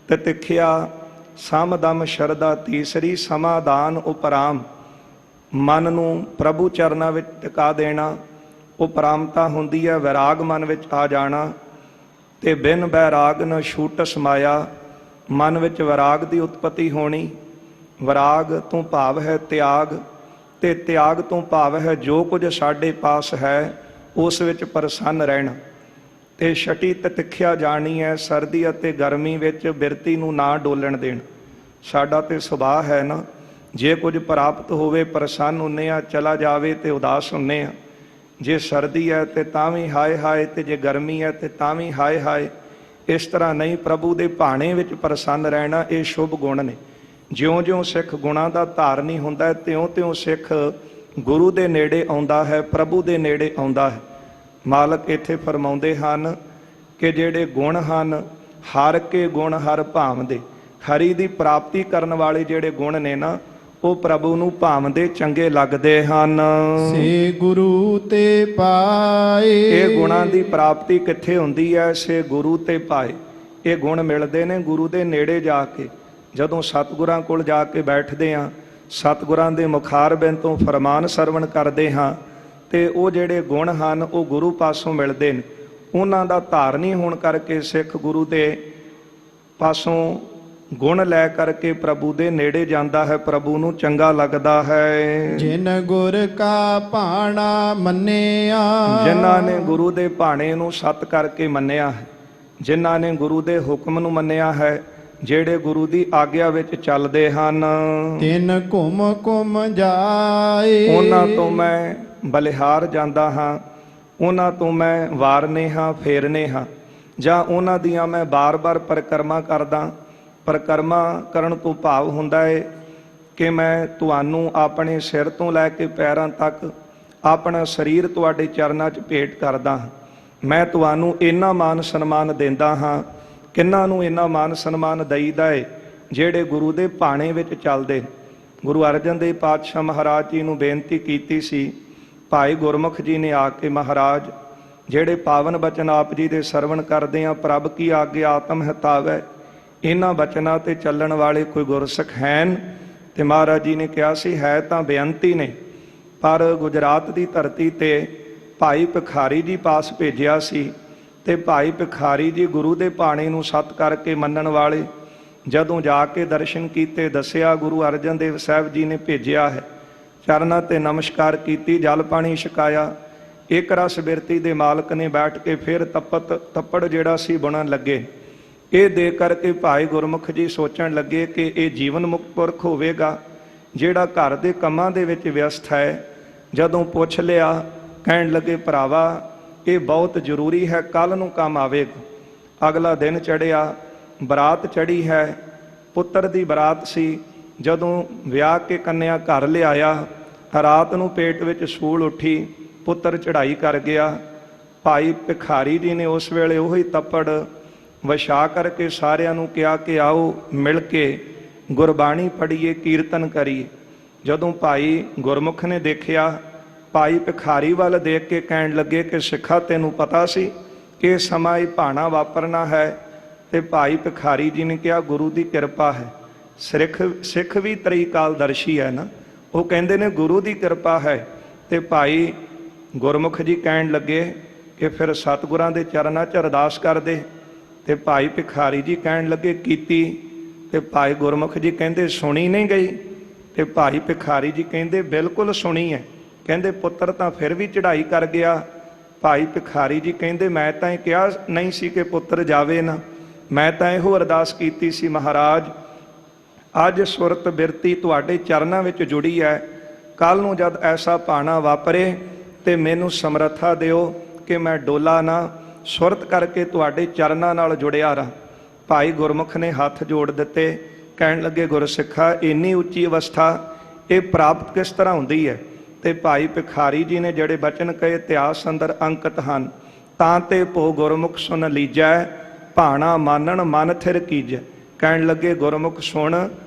ਤੇ ਤਿਖਿਆ ਸਾਮ ਦਮ ਸ਼ਰਦਾ ਤੀਸਰੀ ਸਮਾਦਾਨ ਉਪਰਾਮ, ਮਨ ਨੂੰ ਪ੍ਰਭੂ ਚਰਨਾਂ ਵਿੱਚ ਟਿਕਾ ਦੇਣਾ। ਉਪਰਾਮਤਾ ਹੁੰਦੀ ਹੈ ਵੈਰਾਗ ਮਨ ਵਿੱਚ ਆ ਜਾਣਾ। ਤੇ ਬਿਨ ਬੈਰਾਗ ਨ ਛੂਟ ਸਮਾਇਆ, ਮਨ ਵਿੱਚ ਵੈਰਾਗ ਦੀ ਉਤਪਤੀ ਹੋਣੀ। ਵੈਰਾਗ ਤੋਂ ਭਾਵ ਹੈ ਤਿਆਗ, ਤੇ ਤਿਆਗ ਤੋਂ ਭਾਵ ਹੈ ਜੋ ਕੁਝ ਸਾਡੇ ਪਾਸ ਹੈ ਉਸ ਵਿੱਚ ਪ੍ਰਸੰਨ ਰਹਿਣਾ। ਤੇ ਛਟੀ ਤਿਖਿਆ ਜਾਣੀ ਹੈ, ਸਰਦੀ ਅਤੇ ਗਰਮੀ ਵਿੱਚ ਬਿਰਤੀ ਨੂੰ ਨਾ ਡੋਲਣ ਦੇਣਾ। ਸਾਡਾ ਤੇ ਸੁਭਾਅ ਹੈ ਨਾ, ਜੇ ਕੁਝ ਪ੍ਰਾਪਤ ਹੋਵੇ ਪ੍ਰਸੰਨ ਹੁੰਨੇ ਆ, ਚਲਾ ਜਾਵੇ ਤੇ ਉਦਾਸ ਹੁੰਨੇ ਆ। ਜੇ ਸਰਦੀ ਹੈ ਤੇ ਤਾਂ ਵੀ ਹਾਏ ਹਾਏ, ਤੇ ਜੇ ਗਰਮੀ ਹੈ ਤੇ ਤਾਂ ਵੀ ਹਾਏ ਹਾਏ। ਇਸ ਤਰ੍ਹਾਂ ਨਹੀਂ, ਪ੍ਰਭੂ ਦੇ ਭਾਣੇ ਵਿੱਚ ਪ੍ਰਸੰਨ ਰਹਿਣਾ। ਇਹ ਸ਼ੁਭ ਗੁਣ ਨੇ। ਜਿਉਂ-ਜਿਉਂ ਸਿੱਖ ਗੁਣਾਂ ਦਾ ਧਾਰਨੀ ਹੁੰਦਾ ਹੈ, ਤਿਉਂ-ਤਿਉਂ ਸਿੱਖ ਗੁਰੂ ਦੇ ਨੇੜੇ ਆਉਂਦਾ ਹੈ, ਪ੍ਰਭੂ ਦੇ ਨੇੜੇ ਆਉਂਦਾ ਹੈ। ਮਾਲਕ ਇੱਥੇ ਫਰਮਾਉਂਦੇ ਹਨ ਕਿ ਜਿਹੜੇ ਗੁਣ ਹਨ, ਹਰ ਕੇ ਗੁਣ ਹਰ ਭਾਵਦੇ। ਹਰੀ ਦੀ ਪ੍ਰਾਪਤੀ ਕਰਨ ਵਾਲੇ ਜਿਹੜੇ ਗੁਣ ਨੇ ਨਾ, ਉਹ ਪ੍ਰਭੂ ਨੂੰ ਭਾਵਦੇ ਚੰਗੇ ਲੱਗਦੇ ਹਨ। ਸੇ ਗੁਰੂ ਤੇ ਪਾਏ, ਇਹ ਗੁਣਾਂ ਦੀ ਪ੍ਰਾਪਤੀ ਕਿੱਥੇ ਹੁੰਦੀ ਹੈ? ਸੇ ਗੁਰੂ ਤੇ ਪਾਏ। ਇਹ ਗੁਣ ਮਿਲਦੇ ਨੇ ਗੁਰੂ ਦੇ ਨੇੜੇ ਜਾ ਕੇ। ਜਦੋਂ ਸਤਿਗੁਰਾਂ ਕੋਲ ਜਾ ਕੇ ਬੈਠਦੇ ਹਾਂ, ਸਤਿਗੁਰਾਂ ਦੇ ਮੁਖਾਰਬਿੰਦ ਤੋਂ ਫਰਮਾਨ ਸਰਵਣ ਕਰਦੇ ਹਾਂ, ਤੇ ਉਹ ਜਿਹੜੇ ਗੁਣ ਹਨ ਉਹ ਗੁਰੂ ਪਾਸੋਂ ਮਿਲਦੇ ਨੇ। ਉਹਨਾਂ ਦਾ ਧਾਰਨੀ ਹੋਣ ਕਰਕੇ ਸਿੱਖ ਗੁਰੂ ਦੇ ਪਾਸੋਂ ਗੁਣ ਲੈ ਕਰਕੇ ਪ੍ਰਭੂ ਦੇ ਨੇੜੇ ਜਾਂਦਾ ਹੈ, ਪ੍ਰਭੂ ਨੂੰ ਚੰਗਾ ਲੱਗਦਾ ਹੈ। ਜਿਨ ਗੁਰ ਕਾ ਭਾਣਾ ਮੰਨਿਆ, ਜਿਨ੍ਹਾਂ ਨੇ ਗੁਰੂ ਦੇ ਭਾਣੇ ਨੂੰ ਸਤ ਕਰਕੇ ਮੰਨਿਆ ਹੈ, ਜਿਨ੍ਹਾਂ ਨੇ ਗੁਰੂ ਦੇ ਹੁਕਮ ਨੂੰ ਮੰਨਿਆ ਹੈ, ਜਿਹੜੇ ਗੁਰੂ ਦੀ ਆਗਿਆ ਵਿੱਚ ਚੱਲਦੇ ਹਨ। ਤਿਨ ਘੁਮ ਘੁਮ ਜਾਏ, ਉਹਨਾਂ ਤੋਂ ਮੈਂ ਬਲਿਹਾਰ ਜਾਂਦਾ ਹਾਂ, ਉਹਨਾਂ ਤੋਂ ਮੈਂ ਵਾਰਨੇ ਹਾਂ, ਫੇਰਨੇ ਹਾਂ, ਜਾਂ ਉਹਨਾਂ ਦੀਆਂ ਮੈਂ ਬਾਰ-ਬਾਰ ਪਰਿਕਰਮਾ ਕਰਦਾ। ਪਰਿਕਰਮਾ ਕਰਨ ਤੋਂ ਭਾਵ ਹੁੰਦਾ ਹੈ ਕਿ ਮੈਂ ਤੁਹਾਨੂੰ ਆਪਣੇ ਸਿਰ ਤੋਂ ਲੈ ਕੇ ਪੈਰਾਂ ਤੱਕ ਆਪਣਾ ਸਰੀਰ ਤੁਹਾਡੇ ਚਰਨਾਂ 'ਚ ਭੇਟ ਕਰਦਾ ਹਾਂ। ਮੈਂ ਤੁਹਾਨੂੰ ਇੰਨਾ ਮਾਨ ਸਨਮਾਨ ਦਿੰਦਾ ਹਾਂ। ਕਿਹਨਾਂ ਨੂੰ ਇੰਨਾ ਮਾਨ ਸਨਮਾਨ ਦਈਦਾ ਹੈ? ਜਿਹੜੇ ਗੁਰੂ ਦੇ ਭਾਣੇ ਵਿੱਚ ਚੱਲਦੇ। ਗੁਰੂ ਅਰਜਨ ਦੇਵ ਪਾਤਸ਼ਾਹ ਮਹਾਰਾਜ ਜੀ ਨੂੰ ਬੇਨਤੀ ਕੀਤੀ ਸੀ, ਭਾਈ ਗੁਰਮੁਖ ਜੀ ਨੇ ਆ ਕੇ, ਮਹਾਰਾਜ ਜਿਹੜੇ ਪਾਵਨ ਬਚਨ ਆਪ ਜੀ ਦੇ ਸਰਵਣ ਕਰਦੇ ਆ, ਪ੍ਰਭ ਕੀ ਆਗਿਆ ਆਤਮ ਹਿਤਾਵੈ, ਇਹਨਾਂ ਬਚਨਾਂ ਤੇ ਚੱਲਣ ਵਾਲੇ ਕੋਈ ਗੁਰਸਿੱਖ ਹੈਨ? ਤੇ ਮਹਾਰਾਜ ਜੀ ਨੇ ਕਿਹਾ ਸੀ, ਹੈ ਤਾਂ ਬੇਅੰਤੀ ਨੇ, ਪਰ ਗੁਜਰਾਤ ਦੀ ਧਰਤੀ ਤੇ ਭਾਈ ਭਿਖਾਰੀ ਜੀ ਪਾਸ ਭੇਜਿਆ ਸੀ। ਤੇ ਭਾਈ ਭਿਖਾਰੀ ਜੀ ਗੁਰੂ ਦੇ ਭਾਣੇ ਨੂੰ ਸਤ ਕਰਕੇ ਮੰਨਣ ਵਾਲੇ। ਜਦੋਂ ਜਾ ਕੇ ਦਰਸ਼ਨ ਕੀਤੇ, ਦੱਸਿਆ ਗੁਰੂ ਅਰਜਨ ਦੇਵ ਸਾਹਿਬ ਜੀ ਨੇ ਭੇਜਿਆ ਹੈ। ਚਰਨਾਂ ਤੇ ਨਮਸਕਾਰ ਕੀਤੀ, ਜਲ ਪਾਣੀ ਛਕਾਇਆ। ਇੱਕ ਰਸ ਬਿਰਤੀ ਦੇ ਮਾਲਕ ਨੇ ਬੈਠ ਕੇ ਫਿਰ ਤੱਪੜ ਜਿਹੜਾ ਸੀ ਬੁਣਨ ਲੱਗੇ। ਇਹ ਦੇਖ ਕਰਕੇ ਭਾਈ ਗੁਰਮੁਖ ਜੀ ਸੋਚਣ ਲੱਗੇ ਕਿ ਇਹ ਜੀਵਨ ਮੁਕਤ ਪੁਰਖ ਹੋਵੇਗਾ ਜਿਹੜਾ ਘਰ ਦੇ ਕੰਮਾਂ ਦੇ ਵਿੱਚ ਵਿਅਸਤ ਹੈ। ਜਦੋਂ ਪੁੱਛ ਲਿਆ, ਕਹਿਣ ਲੱਗੇ, ਭਰਾਵਾ ਇਹ ਬਹੁਤ ਜ਼ਰੂਰੀ ਹੈ, ਕੱਲ੍ਹ ਨੂੰ ਕੰਮ ਆਵੇਗਾ। ਅਗਲਾ ਦਿਨ ਚੜ੍ਹਿਆ, ਬਰਾਤ ਚੜ੍ਹੀ ਹੈ, ਪੁੱਤਰ ਦੀ ਬਰਾਤ ਸੀ। ਜਦੋਂ ਵਿਆਹ ਕੇ ਕੰਨਿਆ ਘਰ ਲਿਆਇਆ, ਰਾਤ ਨੂੰ ਪੇਟ ਵਿੱਚ ਸੂਲ ਉੱਠੀ, ਪੁੱਤਰ ਚੜ੍ਹਾਈ ਕਰ ਗਿਆ। ਭਾਈ ਭਿਖਾਰੀ ਜੀ ਨੇ ਉਸ ਵੇਲੇ ਉਹੀ ਤੱਪੜ ਵਿਛਾ ਕਰਕੇ ਸਾਰਿਆਂ ਨੂੰ ਕਿਹਾ ਕਿ ਆਓ ਮਿਲ ਕੇ ਗੁਰਬਾਣੀ ਪੜ੍ਹੀਏ, ਕੀਰਤਨ ਕਰੀਏ। ਜਦੋਂ ਭਾਈ ਗੁਰਮੁਖ ਨੇ ਦੇਖਿਆ, ਭਾਈ ਭਿਖਾਰੀ ਵੱਲ ਦੇਖ ਕੇ ਕਹਿਣ ਲੱਗੇ ਕਿ ਸਿੱਖਾ ਤੈਨੂੰ ਪਤਾ ਸੀ ਕਿ ਸਮਾਂ ਇਹ ਭਾਣਾ ਵਾਪਰਨਾ ਹੈ? ਤੇ ਭਾਈ ਭਿਖਾਰੀ ਜੀ ਨੇ ਕਿਹਾ, ਗੁਰੂ ਦੀ ਕਿਰਪਾ ਹੈ। ਸਿੱਖ ਵੀ ਤਰੀਕਾਲਦਰਸ਼ੀ ਹੈ ਨਾ, ਉਹ ਕਹਿੰਦੇ ਨੇ ਗੁਰੂ ਦੀ ਕਿਰਪਾ ਹੈ। ਤੇ ਭਾਈ ਗੁਰਮੁਖ ਜੀ ਕਹਿਣ ਲੱਗੇ ਕਿ ਫਿਰ ਸਤਿਗੁਰਾਂ ਦੇ ਚਰਨਾਂ 'ਚ ਅਰਦਾਸ ਕਰਦੇ। ਤੇ ਭਾਈ ਭਿਖਾਰੀ ਜੀ ਕਹਿਣ ਲੱਗੇ, ਕੀਤੀ। ਤੇ ਭਾਈ ਗੁਰਮੁਖ ਜੀ ਕਹਿੰਦੇ, ਸੁਣੀ ਨਹੀਂ ਗਈ? ਤੇ ਭਾਈ ਭਿਖਾਰੀ ਜੀ ਕਹਿੰਦੇ ਬਿਲਕੁਲ ਸੁਣੀ ਹੈ। ਕਹਿੰਦੇ ਪੁੱਤਰ ਤਾਂ ਫਿਰ ਵੀ ਚੜ੍ਹਾਈ ਕਰ ਗਿਆ। ਭਾਈ ਭਿਖਾਰੀ ਜੀ ਕਹਿੰਦੇ ਮੈਂ ਤਾਂ ਇਹ ਕਿਹਾ ਨਹੀਂ ਸੀ ਕਿ ਪੁੱਤਰ ਜਾਵੇ ਨਾ, ਮੈਂ ਤਾਂ ਇਹੋ ਅਰਦਾਸ ਕੀਤੀ ਸੀ ਮਹਾਰਾਜ ਅੱਜ ਸੁਰਤ ਬਿਰਤੀ ਤੁਹਾਡੇ ਚਰਨਾਂ ਵਿੱਚ ਜੁੜੀ ਹੈ, ਕੱਲ ਨੂੰ ਜਦ ਐਸਾ ਭਾਣਾ ਵਾਪਰੇ ਤੇ ਮੈਨੂੰ ਸਮਰੱਥਾ ਦਿਓ ਕਿ ਮੈਂ ਡੋਲਾ ਨਾ, ਸੁਰਤ ਕਰਕੇ ਤੁਹਾਡੇ ਚਰਨਾਂ ਨਾਲ ਜੁੜਿਆ ਰਹਾਂ। ਭਾਈ ਗੁਰਮੁਖ ਨੇ ਹੱਥ ਜੋੜ ਦਿੱਤੇ, ਕਹਿਣ ਲੱਗੇ ਗੁਰਸਿੱਖਾ ਇੰਨੀ ਉੱਚੀ ਅਵਸਥਾ ਇਹ ਪ੍ਰਾਪਤ ਕਿਸ ਤਰ੍ਹਾਂ ਹੁੰਦੀ ਹੈ। ਤੇ ਭਾਈ ਭਿਖਾਰੀ ਜੀ ਨੇ ਜਿਹੜੇ ਬਚਨ ਕਹੇ ਇਤਿਹਾਸ ਅੰਦਰ ਅੰਕਿਤ ਹਨ। ਤਾਂ ਤੇ ਭੋ ਗੁਰਮੁਖ ਸੁਣ ਲੀਜੈ, ਭਾਣਾ ਮਾਨਣ ਮਨ ਥਿਰ ਕੀਜੈ। ਕਹਿਣ ਲੱਗੇ ਗੁਰਮੁਖ ਸੁਣ,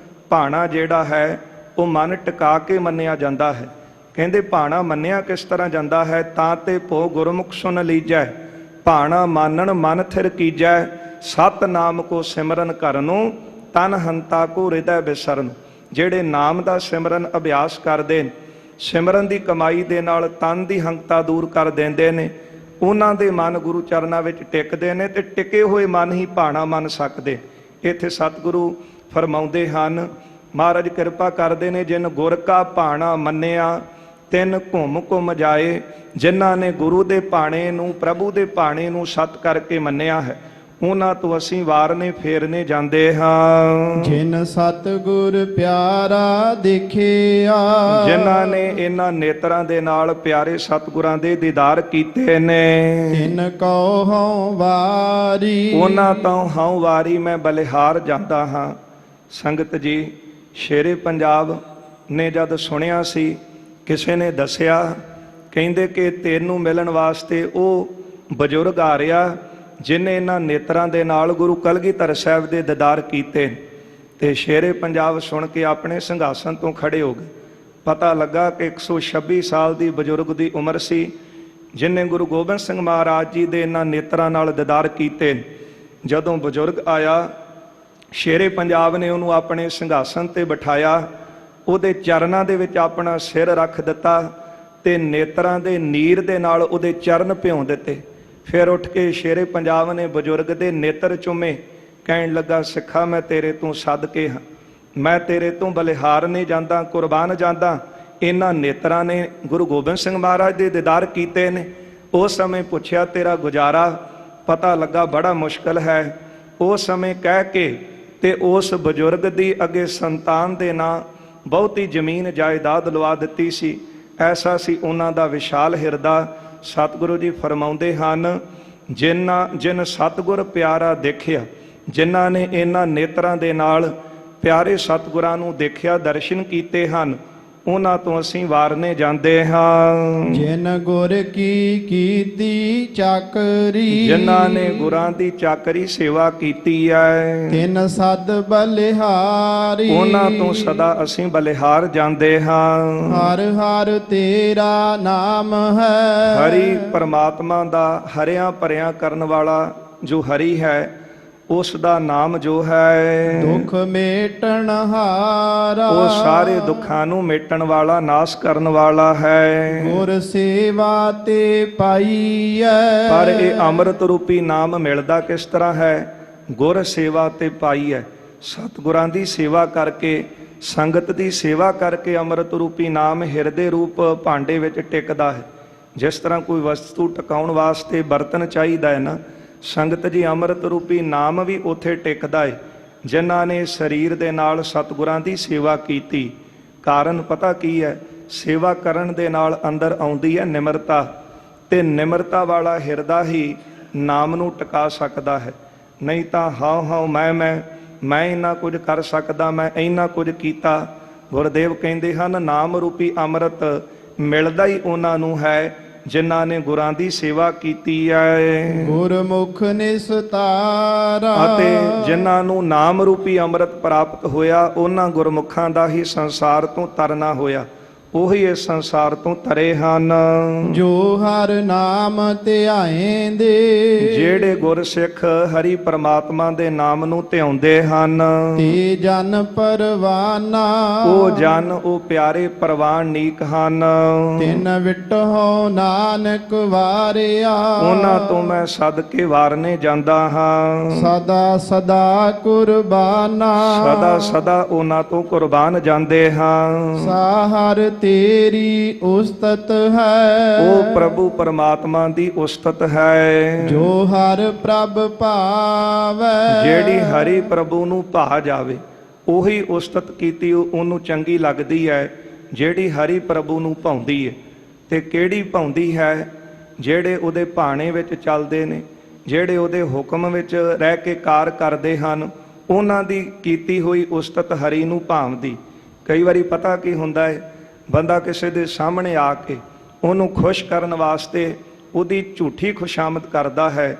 ਭਾਣਾ ਜਿਹੜਾ ਹੈ ਉਹ ਮਨ ਟਿਕਾ ਕੇ ਮੰਨਿਆ ਜਾਂਦਾ ਹੈ। ਕਹਿੰਦੇ ਭਾਣਾ ਮੰਨਿਆ ਕਿਸ ਤਰ੍ਹਾਂ ਜਾਂਦਾ ਹੈ। ਤਾਂ ਤੇ ਭੋ ਗੁਰਮੁਖ ਸੁਣ ਲੀਜੈ, ਭਾਣਾ ਮਾਨਣ ਮਨ ਥਿਰ ਕੀਜੈ। ਸਤ ਨਾਮ ਕੋ ਸਿਮਰਨ ਕਰਨੋ, ਤਨ ਹੰਤਾ ਕੋ ਹਿਰਦੈ ਬਿਸਰਨ। ਜਿਹੜੇ ਨਾਮ ਦਾ ਸਿਮਰਨ ਅਭਿਆਸ ਕਰਦੇ ਨੇ, ਸਿਮਰਨ ਦੀ ਕਮਾਈ ਦੇ ਨਾਲ ਤਨ ਦੀ ਹੰਕਤਾ ਦੂਰ ਕਰ ਦਿੰਦੇ ਨੇ, ਉਹਨਾਂ ਦੇ ਮਨ ਗੁਰੂ ਚਰਨਾਂ ਵਿੱਚ ਟਿਕਦੇ ਨੇ ਤੇ ਟਿਕੇ ਹੋਏ ਮਨ ਹੀ ਭਾਣਾ ਮੰਨ ਸਕਦੇ। ਇੱਥੇ ਸਤਿਗੁਰੂ ਫਰਮਾਉਂਦੇ ਹਨ, ਮਹਾਰਾਜ ਕਿਰਪਾ ਕਰਦੇ ਨੇ, ਜਿਨ ਗੁਰ ਕਾ ਭਾਣਾ ਮੰਨਿਆ ਤਿੰਨ ਘੁੰਮ ਘੁੰਮ ਜਾਏ। ਜਿਨ੍ਹਾਂ ਨੇ ਗੁਰੂ ਦੇ ਭਾਣੇ ਨੂੰ, ਪ੍ਰਭੂ ਦੇ ਭਾਣੇ ਨੂੰ ਸਤ ਕਰਕੇ ਮੰਨਿਆ ਹੈ, ਉਹਨਾਂ ਤੋਂ ਅਸੀਂ ਵਾਰਨੇ ਫੇਰਨੇ ਜਾਂਦੇ ਹਾਂ। ਜਿਨ ਸਤਿਗੁਰ ਪਿਆਰਾ ਦੇਖਿਆ, ਜਿਨ੍ਹਾਂ ਨੇ ਇਹਨਾਂ ਨੇਤਰਾਂ ਦੇ ਨਾਲ ਪਿਆਰੇ ਸਤਿਗੁਰਾਂ ਦੇ ਦੀਦਾਰ ਕੀਤੇ ਨੇ, ਤਿਨ ਕਉ ਹਉ ਵਾਰੀ, ਉਹਨਾਂ ਤੋਂ ਹਉ ਵਾਰੀ ਮੈਂ ਬਲਿਹਾਰ ਜਾਂਦਾ ਹਾਂ। ਸੰਗਤ ਜੀ, ਸ਼ੇਰੇ ਪੰਜਾਬ ਨੇ ਜਦ ਸੁਣਿਆ ਸੀ, ਕਿਸੇ ਨੇ ਦੱਸਿਆ, ਕਹਿੰਦੇ ਕਿ ਤੈਨੂੰ ਮਿਲਣ ਵਾਸਤੇ ਉਹ ਬਜ਼ੁਰਗ ਆ ਰਿਹਾ ਜਿਨੇ ਇਹਨਾਂ ਨੇਤਰਾਂ ਦੇ ਨਾਲ ਗੁਰੂ ਕਲਗੀਧਰ ਸਾਹਿਬ ਦੇ ਦੀਦਾਰ ਕੀਤੇ। ਤੇ ਸ਼ੇਰੇ ਪੰਜਾਬ ਸੁਣ ਕੇ ਆਪਣੇ ਸਿੰਘਾਸਨ ਤੋਂ ਖੜੇ ਹੋ ਗਏ। ਪਤਾ ਲੱਗਾ ਕਿ 126 ਸਾਲ ਦੀ ਬਜ਼ੁਰਗ ਦੀ ਉਮਰ ਸੀ, ਜਿਨੇ ਗੁਰੂ ਗੋਬਿੰਦ ਸਿੰਘ ਮਹਾਰਾਜ ਜੀ ਦੇ ਇਹਨਾਂ ਨੇਤਰਾਂ ਨਾਲ ਦੀਦਾਰ ਕੀਤੇ। ਜਦੋਂ ਬਜ਼ੁਰਗ ਆਇਆ, ਸ਼ੇਰੇ ਪੰਜਾਬ ਨੇ ਉਹਨੂੰ ਆਪਣੇ ਸਿੰਘਾਸਨ ਤੇ ਬਿਠਾਇਆ, ਉਹਦੇ ਚਰਨਾਂ ਦੇ ਵਿੱਚ ਆਪਣਾ ਸਿਰ ਰੱਖ ਦਿੱਤਾ ਤੇ ਨੇਤਰਾਂ ਦੇ ਨੀਰ ਦੇ ਨਾਲ ਉਹਦੇ ਚਰਨ ਭਿਉਂ ਦਿੱਤੇ। ਫਿਰ ਉੱਠ ਕੇ ਸ਼ੇਰੇ ਪੰਜਾਬ ਨੇ ਬਜ਼ੁਰਗ ਦੇ ਨੇਤਰ ਚੁੰਮੇ, ਕਹਿਣ ਲੱਗਾ ਸਿੱਖਾ ਮੈਂ ਤੇਰੇ ਤੋਂ ਸਦਕੇ ਹਾਂ, ਮੈਂ ਤੇਰੇ ਤੋਂ ਬਲਿਹਾਰ ਨਹੀਂ ਜਾਂਦਾ, ਕੁਰਬਾਨ ਜਾਂਦਾ। ਇਹਨਾਂ ਨੇਤਰਾਂ ਨੇ ਗੁਰੂ ਗੋਬਿੰਦ ਸਿੰਘ ਮਹਾਰਾਜ ਦੇ ਦੀਦਾਰ ਕੀਤੇ ਨੇ। ਉਸ ਸਮੇਂ ਪੁੱਛਿਆ ਤੇਰਾ ਗੁਜ਼ਾਰਾ, ਪਤਾ ਲੱਗਾ ਬੜਾ ਮੁਸ਼ਕਲ ਹੈ। ਉਸ ਸਮੇਂ ਕਹਿ ਕੇ ਤੇ ਉਸ ਬਜ਼ੁਰਗ ਦੀ ਅੱਗੇ ਸੰਤਾਨ ਦੇ ਨਾਂ ਬਹੁਤੀ ਜ਼ਮੀਨ ਜਾਇਦਾਦ ਲਵਾ ਦਿੱਤੀ ਸੀ। ਐਸਾ ਸੀ ਉਹਨਾਂ ਦਾ ਵਿਸ਼ਾਲ ਹਿਰਦਾ। ਸਤਿਗੁਰੂ ਜੀ ਫਰਮਾਉਂਦੇ ਹਨ, ਜਿਨ ਸਤਿਗੁਰ ਪਿਆਰਾ ਦੇਖਿਆ, ਜਿਨ੍ਹਾਂ ਨੇ ਇਹਨਾਂ ਨੇਤਰਾਂ ਦੇ ਨਾਲ ਪਿਆਰੇ ਸਤਿਗੁਰਾਂ ਨੂੰ ਦੇਖਿਆ, ਦਰਸ਼ਨ ਕੀਤੇ ਹਨ, ਉਹਨਾਂ ਤੋਂ ਅਸੀਂ ਵਾਰਨੇ ਜਾਂਦੇ ਹਾਂ। ਜਿਨ ਗੁਰ ਕੀ ਕੀਤੀ ਚਾਕਰੀ, ਜਿਨ੍ਹਾਂ ਨੇ ਗੁਰਾਂ ਦੀ ਚਾਕਰੀ ਸੇਵਾ ਕੀਤੀ ਹੈ, ਤਿਨ ਸਦ ਬਲਿਹਾਰੀ, ਉਹਨਾਂ ਤੋਂ ਸਦਾ ਅਸੀਂ ਬਲਿਹਾਰ ਜਾਂਦੇ ਹਾਂ। ਹਰ ਹਰ ਤੇਰਾ ਨਾਮ ਹੈ, ਹਰੀ ਪਰਮਾਤਮਾ ਦਾ ਹਰਿਆਂ ਭਰਿਆਂ ਕਰਨ ਵਾਲਾ ਜੋ ਹਰੀ ਹੈ, ਉਸ ਦਾ ਨਾਮ ਜੋ ਹੈ ਦੁਖ ਮੇਟਣ ਹਾਰਾ, ਉਹ ਸਾਰੇ ਦੁੱਖਾਂ ਨੂੰ ਮੇਟਣ ਵਾਲਾ, ਨਾਸ਼ ਕਰਨ ਵਾਲਾ ਹੈ। ਗੁਰ ਸੇਵਾ ਤੇ ਪਾਈਐ, ਪਰ ਇਹ ਅੰਮ੍ਰਿਤ ਰੂਪੀ ਨਾਮ ਮਿਲਦਾ ਕਿਸ ਤਰ੍ਹਾਂ ਹੈ? ਗੁਰ ਸੇਵਾ ਤੇ ਪਾਈਐ। ਸਤਿਗੁਰਾਂ ਦੀ ਸੇਵਾ ਕਰਕੇ, ਸੰਗਤ ਦੀ ਸੇਵਾ ਕਰਕੇ ਅੰਮ੍ਰਿਤ ਰੂਪੀ ਨਾਮ ਹਿਰਦੇ ਰੂਪ ਭਾਂਡੇ ਵਿੱਚ ਟਿਕਦਾ ਹੈ। ਜਿਸ ਤਰ੍ਹਾਂ ਕੋਈ ਵਸਤੂ ਟਿਕਾਉਣ ਵਾਸਤੇ ਬਰਤਨ ਚਾਹੀਦਾ ਹੈ ਨਾ, ਸੰਗਤ ਜੀ ਅੰਮ੍ਰਿਤ ਰੂਪੀ ਨਾਮ ਵੀ ਉੱਥੇ ਟਿਕਦਾ ਹੈ। ਜਿਨ੍ਹਾਂ ਨੇ ਸਰੀਰ ਦੇ ਨਾਲ ਸਤਿਗੁਰਾਂ ਦੀ ਸੇਵਾ ਕੀਤੀ, ਕਾਰਨ ਪਤਾ ਕੀ ਹੈ? ਸੇਵਾ ਕਰਨ ਦੇ ਨਾਲ ਅੰਦਰ ਆਉਂਦੀ ਹੈ ਨਿਮਰਤਾ, ਤੇ ਨਿਮਰਤਾ ਵਾਲਾ ਹਿਰਦਾ ਹੀ ਨਾਮ ਨੂੰ ਟਿਕਾ ਸਕਦਾ ਹੈ। ਨਹੀਂ ਤਾਂ ਹਾਉ ਹਾਉ ਮੈਂ ਇੰਨਾ ਕੁਝ ਕਰ ਸਕਦਾ, ਮੈਂ ਇੰਨਾ ਕੁਝ ਕੀਤਾ। ਗੁਰਦੇਵ ਕਹਿੰਦੇ ਹਨ, ਨਾਮ ਰੂਪੀ ਅੰਮ੍ਰਿਤ ਮਿਲਦਾ ਹੀ ਉਹਨਾਂ ਨੂੰ ਹੈ ਜਿਨ੍ਹਾਂ ਨੇ ਗੁਰਾਂ ਦੀ ਸੇਵਾ ਕੀਤੀ ਹੈ। ਗੁਰਮੁਖ ਨਿਸਤਾਰਾ, ਅਤੇ ਜਿਨ੍ਹਾਂ ਨੂੰ ਨਾਮ ਰੂਪੀ ਅੰਮ੍ਰਿਤ ਪ੍ਰਾਪਤ ਹੋਇਆ, ਉਹਨਾਂ ਗੁਰਮੁਖਾਂ ਦਾ ਹੀ ਸੰਸਾਰ ਤੋਂ ਤਰਨਾ ਹੋਇਆ। ਉਹੀ ਇਸ ਸੰਸਾਰ ਤੋਂ ਤਰੇ ਹਨ। ਜੋ ਹਰ ਨਾਮ ਧਿਆਏਂਦੇ, ਜਿਹੜੇ ਗੁਰਸਿੱਖ ਹਰੀ ਪ੍ਰਮਾਤਮਾ ਦੇ ਨਾਮ ਨੂੰ ਧਿਆਉਂਦੇ ਹਨ, ਤੇ ਜਨ ਪਰਵਾਨਾ, ਉਹ ਜਨ ਉਹ ਪਿਆਰੇ ਪ੍ਰਵਾਨ ਨੀਕ ਹਨ। ਤਿਨ ਵਿਟਹੁ ਨਾਨਕ ਵਾਰਿਆ, ਉਹਨਾਂ ਤੋਂ ਮੈਂ ਸਦਕੇ ਵਾਰਨੇ ਜਾਂਦਾ ਹਾਂ। ਸਦਾ ਸਦਾ ਕੁਰਬਾਨਾ, ਸਦਾ ਸਦਾ ਉਹਨਾਂ ਤੋਂ ਕੁਰਬਾਨ ਜਾਂਦੇ ਹਾਂ। ਸਾਹਰ ਤੇਰੀ ਉਸਤਤ ਹੈ, ਉਹ ਪ੍ਰਭੂ ਪਰਮਾਤਮਾ ਦੀ ਉਸਤਤ ਹੈ। ਜੋ ਹਰ ਪ੍ਰਭ ਭਾਵੈ, ਜਿਹੜੀ ਹਰੀ ਪ੍ਰਭੂ ਨੂੰ ਭਾ ਜਾਵੇ ਉਹੀ ਉਸਤਤ ਕੀਤੀ ਉਹਨੂੰ ਚੰਗੀ ਲੱਗਦੀ ਹੈ। ਜਿਹੜੀ ਹਰੀ ਪ੍ਰਭੂ ਨੂੰ ਭਾਉਂਦੀ ਹੈ, ਤੇ ਕਿਹੜੀ ਭਾਉਂਦੀ ਹੈ? ਜਿਹੜੇ ਉਹਦੇ ਭਾਣੇ ਵਿੱਚ ਚੱਲਦੇ ਨੇ, ਜਿਹੜੇ ਉਹਦੇ ਹੁਕਮ ਵਿੱਚ ਰਹਿ ਕੇ ਕਾਰ ਕਰਦੇ ਹਨ, ਉਹਨਾਂ ਦੀ ਕੀਤੀ ਹੋਈ ਉਸਤਤ ਹਰੀ ਨੂੰ ਭਾਵਦੀ। ਕਈ ਵਾਰੀ ਪਤਾ ਕੀ ਹੁੰਦਾ ਹੈ, ਬੰਦਾ ਕਿਸੇ ਦੇ ਸਾਹਮਣੇ ਆ ਕੇ ਉਹਨੂੰ ਖੁਸ਼ ਕਰਨ ਵਾਸਤੇ ਉਹਦੀ ਝੂਠੀ ਖੁਸ਼ਾਮਦ ਕਰਦਾ ਹੈ,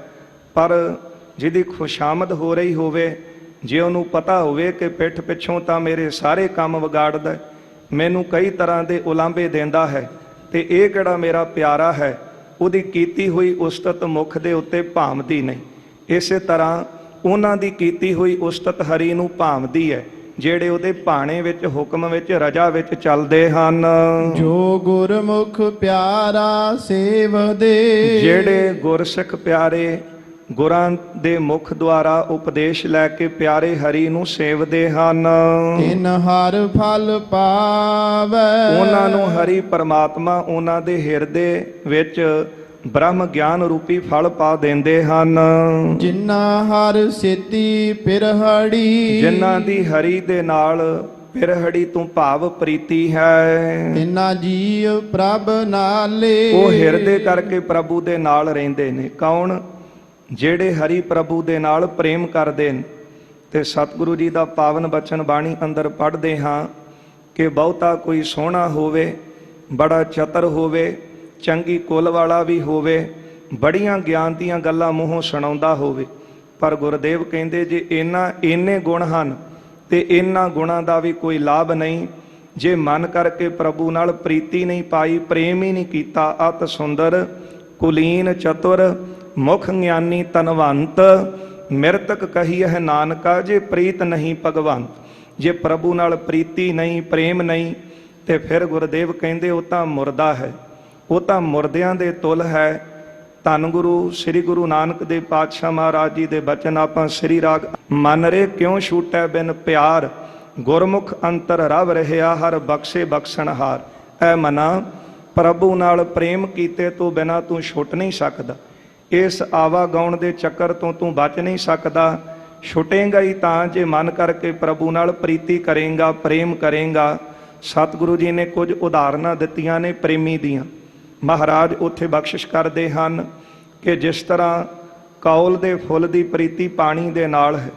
ਪਰ ਜਿਹਦੀ ਖੁਸ਼ਾਮਦ ਹੋ ਰਹੀ ਹੋਵੇ, ਜੇ ਉਹਨੂੰ ਪਤਾ ਹੋਵੇ ਕਿ ਪਿੱਠ ਪਿੱਛੋਂ ਤਾਂ ਮੇਰੇ ਸਾਰੇ ਕੰਮ ਵਿਗਾੜਦਾ, ਮੈਨੂੰ ਕਈ ਤਰ੍ਹਾਂ ਦੇ ਉਲਾਂਭੇ ਦਿੰਦਾ ਹੈ, ਤੇ ਇਹ ਕਿਹੜਾ ਮੇਰਾ ਪਿਆਰਾ ਹੈ, ਉਹਦੀ ਕੀਤੀ ਹੋਈ ਉਸਤਤ ਮੁਖ ਦੇ ਉੱਤੇ ਭਾਵਦੀ ਨਹੀਂ। ਇਸੇ ਤਰ੍ਹਾਂ ਉਹਨਾਂ ਦੀ ਕੀਤੀ ਹੋਈ ਉਸਤਤ ਹਰੀ ਨੂੰ ਭਾਵਦੀ ਹੈ, ਜਿਹੜੇ ਉਹਦੇ ਭਾਣੇ ਵਿੱਚ ਹੁਕਮ ਵਿੱਚ ਰਜਾ ਵਿੱਚ ਚੱਲਦੇ ਹਨ। ਜੋ ਗੁਰਮੁਖ ਪਿਆਰਾ ਸੇਵਦੇ, ਜਿਹੜੇ ਗੁਰਸਿੱਖ ਪਿਆਰੇ ਗੁਰਾਂ ਦੇ ਮੁਖ ਦੁਆਰਾ ਉਪਦੇਸ਼ ਲੈ ਕੇ ਪਿਆਰੇ ਹਰੀ ਨੂੰ ਸੇਵਦੇ ਹਨ, ਤਿਨ ਹਰ ਫਲ ਪਾਵੈ, ਉਹਨਾਂ ਨੂੰ ਹਰੀ ਪਰਮਾਤਮਾ ਉਹਨਾਂ ਦੇ ਹਿਰਦੇ ਵਿੱਚ ਬ੍ਰਹਮ ਗਿਆਨ ਰੂਪੀ ਫਲ ਪਾ ਦਿੰਦੇ ਹਨ। ਜਿਨ੍ਹਾਂ ਹਰ ਸੇਤੀ ਪਿਰਹੜੀ, ਜਿਨ੍ਹਾਂ ਦੀ ਹਰੀ ਦੇ ਨਾਲ ਪਿਰਹੜੀ ਤੋਂ ਭਾਵ ਪ੍ਰੀਤੀ ਹੈ, ਤਿਨਾ ਜੀਵ ਪ੍ਰਭ ਨਾਲੇ, ਉਹ ਹਿਰਦੇ ਕਰਕੇ ਪ੍ਰਭੂ ਦੇ ਨਾਲ ਰਹਿੰਦੇ ਨੇ। ਕੌਣ? ਜਿਹੜੇ ਹਰੀ ਪ੍ਰਭੂ ਦੇ ਨਾਲ ਪ੍ਰੇਮ ਕਰਦੇ ਨੇ। ਤੇ ਸਤਿਗੁਰੂ ਜੀ ਦਾ ਪਾਵਨ ਬਚਨ ਬਾਣੀ ਅੰਦਰ ਪੜ੍ਹਦੇ ਹਾਂ ਕਿ ਬਹੁਤਾ ਕੋਈ ਸੋਹਣਾ ਹੋਵੇ, ਬੜਾ ਚਤਰ ਹੋਵੇ, ਚੰਗੀ ਕੁਲ ਵਾਲਾ ਵੀ ਹੋਵੇ, ਬੜੀਆਂ ਗਿਆਨ ਦੀਆਂ ਗੱਲਾਂ ਮੂੰਹੋਂ ਸੁਣਾਉਂਦਾ ਹੋਵੇ, ਪਰ ਗੁਰਦੇਵ ਕਹਿੰਦੇ ਜੇ ਇੰਨੇ ਗੁਣ ਹਨ ਤੇ ਇਹਨਾਂ ਗੁਣਾਂ ਦਾ ਵੀ ਕੋਈ ਲਾਭ ਨਹੀਂ, ਜੇ ਮਨ ਕਰਕੇ ਪ੍ਰਭੂ ਨਾਲ ਪ੍ਰੀਤੀ ਨਹੀਂ ਪਾਈ, ਪ੍ਰੇਮ ਹੀ ਨਹੀਂ ਕੀਤਾ। ਅਤ ਸੁੰਦਰ ਕੁਲੀਨ ਚਤੁਰ ਮੁਖ ਗਿਆਨੀ ਤਨਵੰਤ, ਮਿਰਤਕ ਕਹੀਐ ਨਾਨਕਾ ਜੇ ਪ੍ਰੀਤ ਨਹੀਂ ਭਗਵੰਤ। ਜੇ ਪ੍ਰਭੂ ਨਾਲ ਪ੍ਰੀਤੀ ਨਹੀਂ, ਪ੍ਰੇਮ ਨਹੀਂ, ਤੇ ਫਿਰ ਗੁਰਦੇਵ ਕਹਿੰਦੇ ਉਹ ਤਾਂ ਮੁਰਦਾ ਹੈ, ਉਹ ਤਾਂ ਮੁਰਦਿਆਂ ਦੇ ਤੁਲ ਹੈ। ਧੰਨ ਗੁਰੂ ਸ੍ਰੀ ਗੁਰੂ ਨਾਨਕ ਦੇਵ ਪਾਤਸ਼ਾਹ ਮਹਾਰਾਜ ਜੀ ਦੇ ਬਚਨ ਆਪਾਂ ਸ੍ਰੀ ਰਾਗ ਮਨ ਰੇ ਕਿਉਂ ਛੂਟੈ ਬਿਨ ਪਿਆਰ, ਗੁਰਮੁਖ ਅੰਤਰ ਰਵ ਰਹਿਆ ਹਰ ਬਖਸ਼ੇ ਬਖਸ਼ਣਹਾਰ। ਐ ਮਨਾ, ਪ੍ਰਭੂ ਨਾਲ ਪ੍ਰੇਮ ਕੀਤੇ ਤੋਂ ਬਿਨਾਂ ਤੂੰ ਛੁੱਟ ਨਹੀਂ ਸਕਦਾ, ਇਸ ਆਵਾ ਗਾਉਣ ਦੇ ਚੱਕਰ ਤੋਂ ਤੂੰ ਬਚ ਨਹੀਂ ਸਕਦਾ। ਛੁੱਟੇਂਗਾ ਹੀ ਤਾਂ ਜੇ ਮਨ ਕਰਕੇ ਪ੍ਰਭੂ ਨਾਲ ਪ੍ਰੀਤੀ ਕਰੇਂਗਾ, ਪ੍ਰੇਮ ਕਰੇਂਗਾ। ਸਤਿਗੁਰੂ ਜੀ ਨੇ ਕੁਝ ਉਦਾਹਰਨਾਂ ਦਿੱਤੀਆਂ ਨੇ ਪ੍ਰੇਮੀ ਦੀਆਂ। ਮਹਾਰਾਜ ਉੱਥੇ ਬਖਸ਼ਿਸ਼ ਕਰਦੇ ਹਨ ਕਿ ਜਿਸ ਤਰ੍ਹਾਂ ਕੌਲ ਦੇ ਫੁੱਲ ਦੀ ਪ੍ਰੀਤੀ ਪਾਣੀ ਦੇ ਨਾਲ ਹੈ,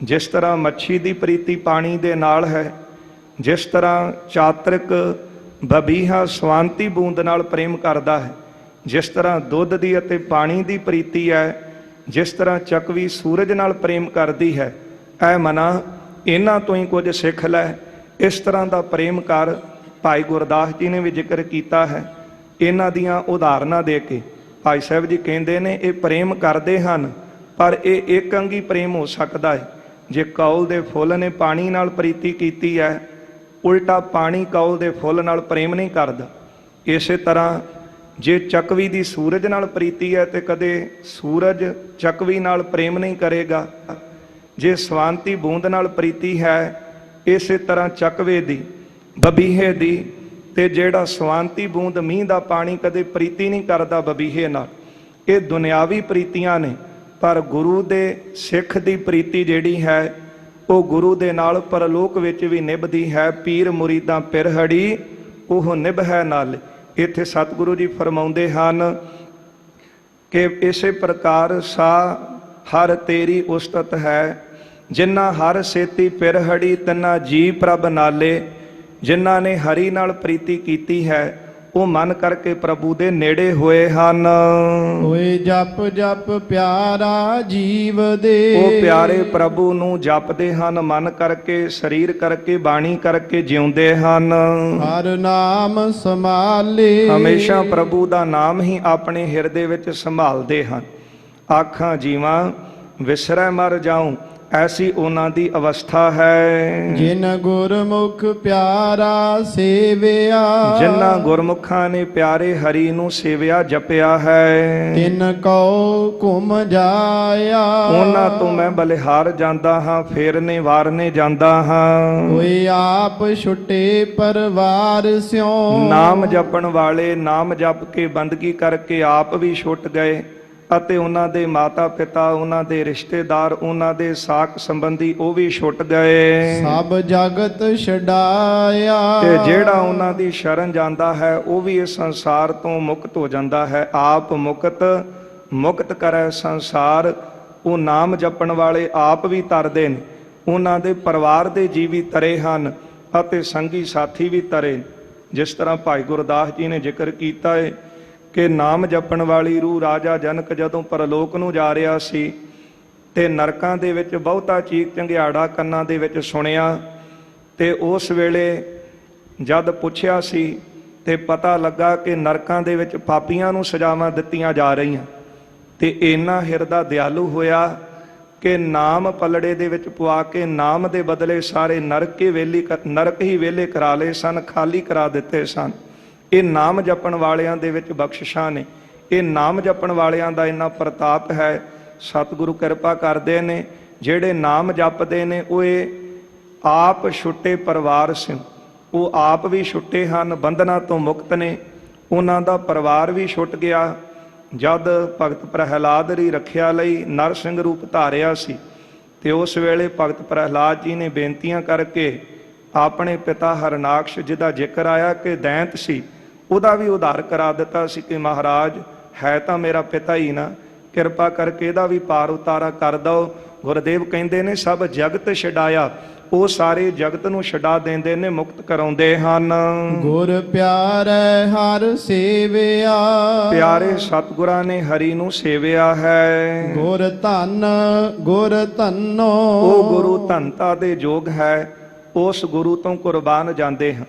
ਜਿਸ ਤਰ੍ਹਾਂ ਮੱਛੀ ਦੀ ਪ੍ਰੀਤੀ ਪਾਣੀ ਦੇ ਨਾਲ ਹੈ, ਜਿਸ ਤਰ੍ਹਾਂ ਚਾਤਰਿਕ ਬਬੀਹਾ ਸਵਾਂਤੀ ਬੂੰਦ ਨਾਲ ਪ੍ਰੇਮ ਕਰਦਾ ਹੈ, ਜਿਸ ਤਰ੍ਹਾਂ ਦੁੱਧ ਦੀ ਅਤੇ ਪਾਣੀ ਦੀ ਪ੍ਰੀਤੀ ਹੈ, ਜਿਸ ਤਰ੍ਹਾਂ ਚੱਕਵੀ ਸੂਰਜ ਨਾਲ ਪ੍ਰੇਮ ਕਰਦੀ ਹੈ। ਐ ਮਨਾ, ਇਹਨਾਂ ਤੋਂ ਹੀ ਕੁਝ ਸਿੱਖ ਲੈ, ਇਸ ਤਰ੍ਹਾਂ ਦਾ ਪ੍ਰੇਮ ਕਰ। ਭਾਈ ਗੁਰਦਾਸ ਜੀ ਨੇ ਵੀ ਜ਼ਿਕਰ ਕੀਤਾ ਹੈ ਇਹਨਾਂ ਦੀਆਂ ਉਦਾਹਰਨਾਂ ਦੇ ਕੇ। ਭਾਈ ਸਾਹਿਬ ਜੀ ਕਹਿੰਦੇ ਨੇ ਇਹ ਪ੍ਰੇਮ ਕਰਦੇ ਹਨ, ਪਰ ਇਹ ਇੱਕ ਅੰਗੀ ਪ੍ਰੇਮ ਹੋ ਸਕਦਾ ਹੈ। ਜੇ ਕੌਲ ਦੇ ਫੁੱਲ ਨੇ ਪਾਣੀ ਨਾਲ ਪ੍ਰੀਤੀ ਕੀਤੀ ਹੈ, ਉਲਟਾ ਪਾਣੀ ਕੌਲ ਦੇ ਫੁੱਲ ਨਾਲ ਪ੍ਰੇਮ ਨਹੀਂ ਕਰਦਾ। ਇਸੇ ਤਰ੍ਹਾਂ ਜੇ ਚੱਕਵੀ ਦੀ ਸੂਰਜ ਨਾਲ ਪ੍ਰੀਤੀ ਹੈ ਤੇ ਕਦੇ ਸੂਰਜ ਚੱਕਵੀ ਨਾਲ ਪ੍ਰੇਮ ਨਹੀਂ ਕਰੇਗਾ। ਜੇ ਸਵਾਂਤੀ ਬੂੰਦ ਨਾਲ ਪ੍ਰੀਤੀ ਹੈ, ਇਸੇ ਤਰ੍ਹਾਂ ਚੱਕਵੇ ਦੀ, ਬਬੀਹੇ ਦੀ, ਤੇ ਜਿਹੜਾ ਸਵਾਂਤੀ ਬੂੰਦ ਮੀਂਹ ਦਾ ਪਾਣੀ ਕਦੇ ਪ੍ਰੀਤੀ ਨਹੀਂ ਕਰਦਾ ਬਬੀਹੇ ਨਾਲ। ਇਹ ਦੁਨਿਆਵੀ ਪ੍ਰੀਤੀਆਂ ਨੇ, ਪਰ ਗੁਰੂ ਦੇ ਸਿੱਖ ਦੀ ਪ੍ਰੀਤੀ ਜਿਹੜੀ ਹੈ ਉਹ ਗੁਰੂ ਦੇ ਨਾਲ ਪਰਲੋਕ ਵਿੱਚ ਵੀ ਨਿਭਦੀ ਹੈ। ਪੀਰ ਮੁਰੀਦਾਂ ਪਿਰਹੜੀ ਉਹ ਨਿਭੈ ਨਾਲ। ਇੱਥੇ ਸਤਿਗੁਰੂ ਜੀ ਫਰਮਾਉਂਦੇ ਹਨ ਕਿ ਇਸੇ ਪ੍ਰਕਾਰ ਸਾ ਹਰ ਤੇਰੀ ਉਸਤਤ ਹੈ, ਜਿਨ੍ਹਾਂ ਹਰ ਸੇਤੀ ਪਿਰਹੜੀ ਤਿੰਨਾ ਜੀ ਪ੍ਰਭ ਨਾਲੇ। ਜਿਨ੍ਹਾਂ ਨੇ ਹਰੀ ਨਾਲ ਪ੍ਰੀਤੀ ਕੀਤੀ ਹੈ ਉਹ ਮਨ ਕਰਕੇ ਪ੍ਰਭੂ ਦੇ ਨੇੜੇ ਹੋਏ ਹਨ। ਹੋਏ ਜਪ ਜਪ ਪਿਆਰਾ ਜੀਵ ਦੇ। ਉਹ ਪਿਆਰੇ ਪ੍ਰਭੂ ਨੂੰ ਜਪਦੇ ਹਨ, ਮਨ ਕਰਕੇ, ਸਰੀਰ ਕਰਕੇ, ਬਾਣੀ ਕਰਕੇ ਜਿਉਂਦੇ ਹਨ। ਹਰ ਨਾਮ ਸੰਭਾਲੇ। ਹਮੇਸ਼ਾ ਪ੍ਰਭੂ ਦਾ ਨਾਮ ਹੀ ਆਪਣੇ ਹਿਰਦੇ ਵਿੱਚ ਸੰਭਾਲਦੇ ਹਨ। ਆਖਾਂ ਜੀਵਾਂ ਵਿਸਰੈ ਮਰ ਜਾਉ, ਐਸੀ ਉਹਨਾਂ ਦੀ ਅਵਸਥਾ ਹੈ। ਜਿਨ ਗੁਰਮੁਖ ਪਿਆਰਾ ਸੇਵਿਆ। ਜਿਨ੍ਹਾਂ ਗੁਰਮੁਖਾਂ ਨੇ ਪਿਆਰੇ ਹਰੀ ਨੂੰ ਸੇਵਿਆ ਜਪਿਆ ਹੈ, ਤਿਨ ਕਉ ਘੁਮ ਜਾਇਆ। ਉਹਨਾਂ ਤੋਂ ਮੈਂ ਬਲਿਹਾਰ ਜਾਂਦਾ ਹਾਂ, ਫੇਰਨੇ ਵਾਰਨੇ ਜਾਂਦਾ ਹਾਂ। ਹੋਏ ਆਪ ਛੁੱਟੇ ਪਰਵਾਰ ਸਿਉ। ਨਾਮ ਜਪਣ ਵਾਲੇ ਨਾਮ ਜਪ ਕੇ ਬੰਦਗੀ ਕਰਕੇ ਆਪ ਵੀ ਛੁੱਟ ਗਏ ਅਤੇ ਉਹਨਾਂ ਦੇ ਮਾਤਾ ਪਿਤਾ, ਉਹਨਾਂ ਦੇ ਰਿਸ਼ਤੇਦਾਰ, ਉਹਨਾਂ ਦੇ ਸਾਕ ਸੰਬੰਧੀ ਉਹ ਵੀ ਛੁੱਟ ਗਏ। ਸਭ ਜਗਤ ਛਡਾਇਆ। ਤੇ ਜਿਹੜਾ ਉਹਨਾਂ ਦੀ ਸ਼ਰਨ ਜਾਂਦਾ ਹੈ ਉਹ ਵੀ ਇਸ ਸੰਸਾਰ ਤੋਂ ਮੁਕਤ ਹੋ ਜਾਂਦਾ ਹੈ। ਆਪ ਮੁਕਤ ਕਰੈ ਸੰਸਾਰ। ਉਹ ਨਾਮ ਜਪਣ ਵਾਲੇ ਆਪ ਵੀ ਤਰਦੇ ਨੇ, ਉਹਨਾਂ ਦੇ ਪਰਿਵਾਰ ਦੇ ਜੀਵ ਵੀ ਤਰੇ ਹਨ ਅਤੇ ਸੰਗੀ ਸਾਥੀ ਵੀ ਤਰੇ। ਜਿਸ ਤਰ੍ਹਾਂ ਭਾਈ ਗੁਰਦਾਸ ਜੀ ਨੇ ਜ਼ਿਕਰ ਕੀਤਾ ਹੈ ਕਿ ਨਾਮ ਜਪਣ ਵਾਲੀ ਰੂਹ ਰਾਜਾ ਜਨਕ ਜਦੋਂ ਪਰਲੋਕ ਨੂੰ ਜਾ ਰਿਹਾ ਸੀ ਤੇ ਨਰਕਾਂ ਦੇ ਵਿੱਚ ਬਹੁਤਾ ਚੀਕ ਚੰਗਿਆੜਾ ਕੰਨਾਂ ਦੇ ਵਿੱਚ ਸੁਣਿਆ, ਤੇ ਉਸ ਵੇਲੇ ਜਦ ਪੁੱਛਿਆ ਸੀ ਤੇ ਪਤਾ ਲੱਗਾ ਕਿ ਨਰਕਾਂ ਦੇ ਵਿੱਚ ਪਾਪੀਆਂ ਨੂੰ ਸਜ਼ਾਵਾਂ ਦਿੱਤੀਆਂ ਜਾ ਰਹੀਆਂ। ਤੇ ਇੰਨਾ ਹਿਰਦਾ ਦਿਆਲੂ ਹੋਇਆ ਕਿ ਨਾਮ ਪਲੜੇ ਦੇ ਵਿੱਚ ਪਵਾ ਕੇ ਨਾਮ ਦੇ ਬਦਲੇ ਸਾਰੇ ਨਰਕ ਹੀ ਵੇਲੇ ਕਰਾ ਲਏ ਸਨ, ਖਾਲੀ ਕਰਾ ਦਿੱਤੇ ਸਨ। ਇਹ ਨਾਮ ਜਪਣ ਵਾਲਿਆਂ ਦੇ ਵਿੱਚ ਬਖਸ਼ਿਸ਼ਾਂ ਨੇ। ਇਹ ਨਾਮ ਜਪਣ ਵਾਲਿਆਂ ਦਾ ਇੰਨਾ ਪ੍ਰਤਾਪ ਹੈ। ਸਤਿਗੁਰੂ ਕਿਰਪਾ ਕਰਦੇ ਨੇ, ਜਿਹੜੇ ਨਾਮ ਜਪਦੇ ਨੇ ਉਹ ਇਹ ਆਪ ਛੁੱਟੇ ਪਰਿਵਾਰ ਸਿੰਘ, ਉਹ ਆਪ ਵੀ ਛੁੱਟੇ ਹਨ, ਬੰਧਨਾਂ ਤੋਂ ਮੁਕਤ ਨੇ। ਉਹਨਾਂ ਦਾ ਪਰਿਵਾਰ ਵੀ ਛੁੱਟ ਗਿਆ। ਜਦ ਭਗਤ ਪ੍ਰਹਿਲਾਦ ਦੀ ਰੱਖਿਆ ਲਈ ਨਰ ਸਿੰਘ ਰੂਪ ਧਾਰਿਆ ਸੀ ਤੇ ਉਸ ਵੇਲੇ ਭਗਤ ਪ੍ਰਹਿਲਾਦ ਜੀ ਨੇ ਬੇਨਤੀਆਂ ਕਰਕੇ ਆਪਣੇ ਪਿਤਾ ਹਰਨਾਕਸ਼, ਜਿਹਦਾ ਜ਼ਿਕਰ ਆਇਆ ਕਿ ਦੈਂਤ ਸੀ, ਉਹਦਾ ਵੀ ਉਧਾਰ ਕਰਾ ਦਿੱਤਾ ਸੀ ਕਿ ਮਹਾਰਾਜ ਹੈ ਤਾਂ ਮੇਰਾ ਪਿਤਾ ਹੀ ਨਾ, ਕਿਰਪਾ ਕਰਕੇ ਇਹਦਾ ਵੀ ਪਾਰ ਉਤਾਰਾ ਕਰ ਦਓ। ਗੁਰਦੇਵ ਕਹਿੰਦੇ ਨੇ ਸਭ ਜਗਤ ਛਡਾਇਆ, ਉਹ ਸਾਰੇ ਜਗਤ ਨੂੰ ਛਡਾ ਦਿੰਦੇ ਨੇ, ਮੁਕਤ ਕਰਾਉਂਦੇ ਹਨ। ਗੁਰ ਪਿਆਰੇ ਹਰ ਸੇਵਿਆ। ਪਿਆਰੇ ਸਤਿਗੁਰਾਂ ਨੇ ਹਰੀ ਨੂੰ ਸੇਵਿਆ ਹੈ। ਗੁਰ ਧੰਨੋ। ਉਹ ਗੁਰੂ ਧੰਨਤਾ ਦੇ ਯੋਗ ਹੈ, ਉਸ ਗੁਰੂ ਤੋਂ ਕੁਰਬਾਨ ਜਾਂਦੇ ਹਾਂ।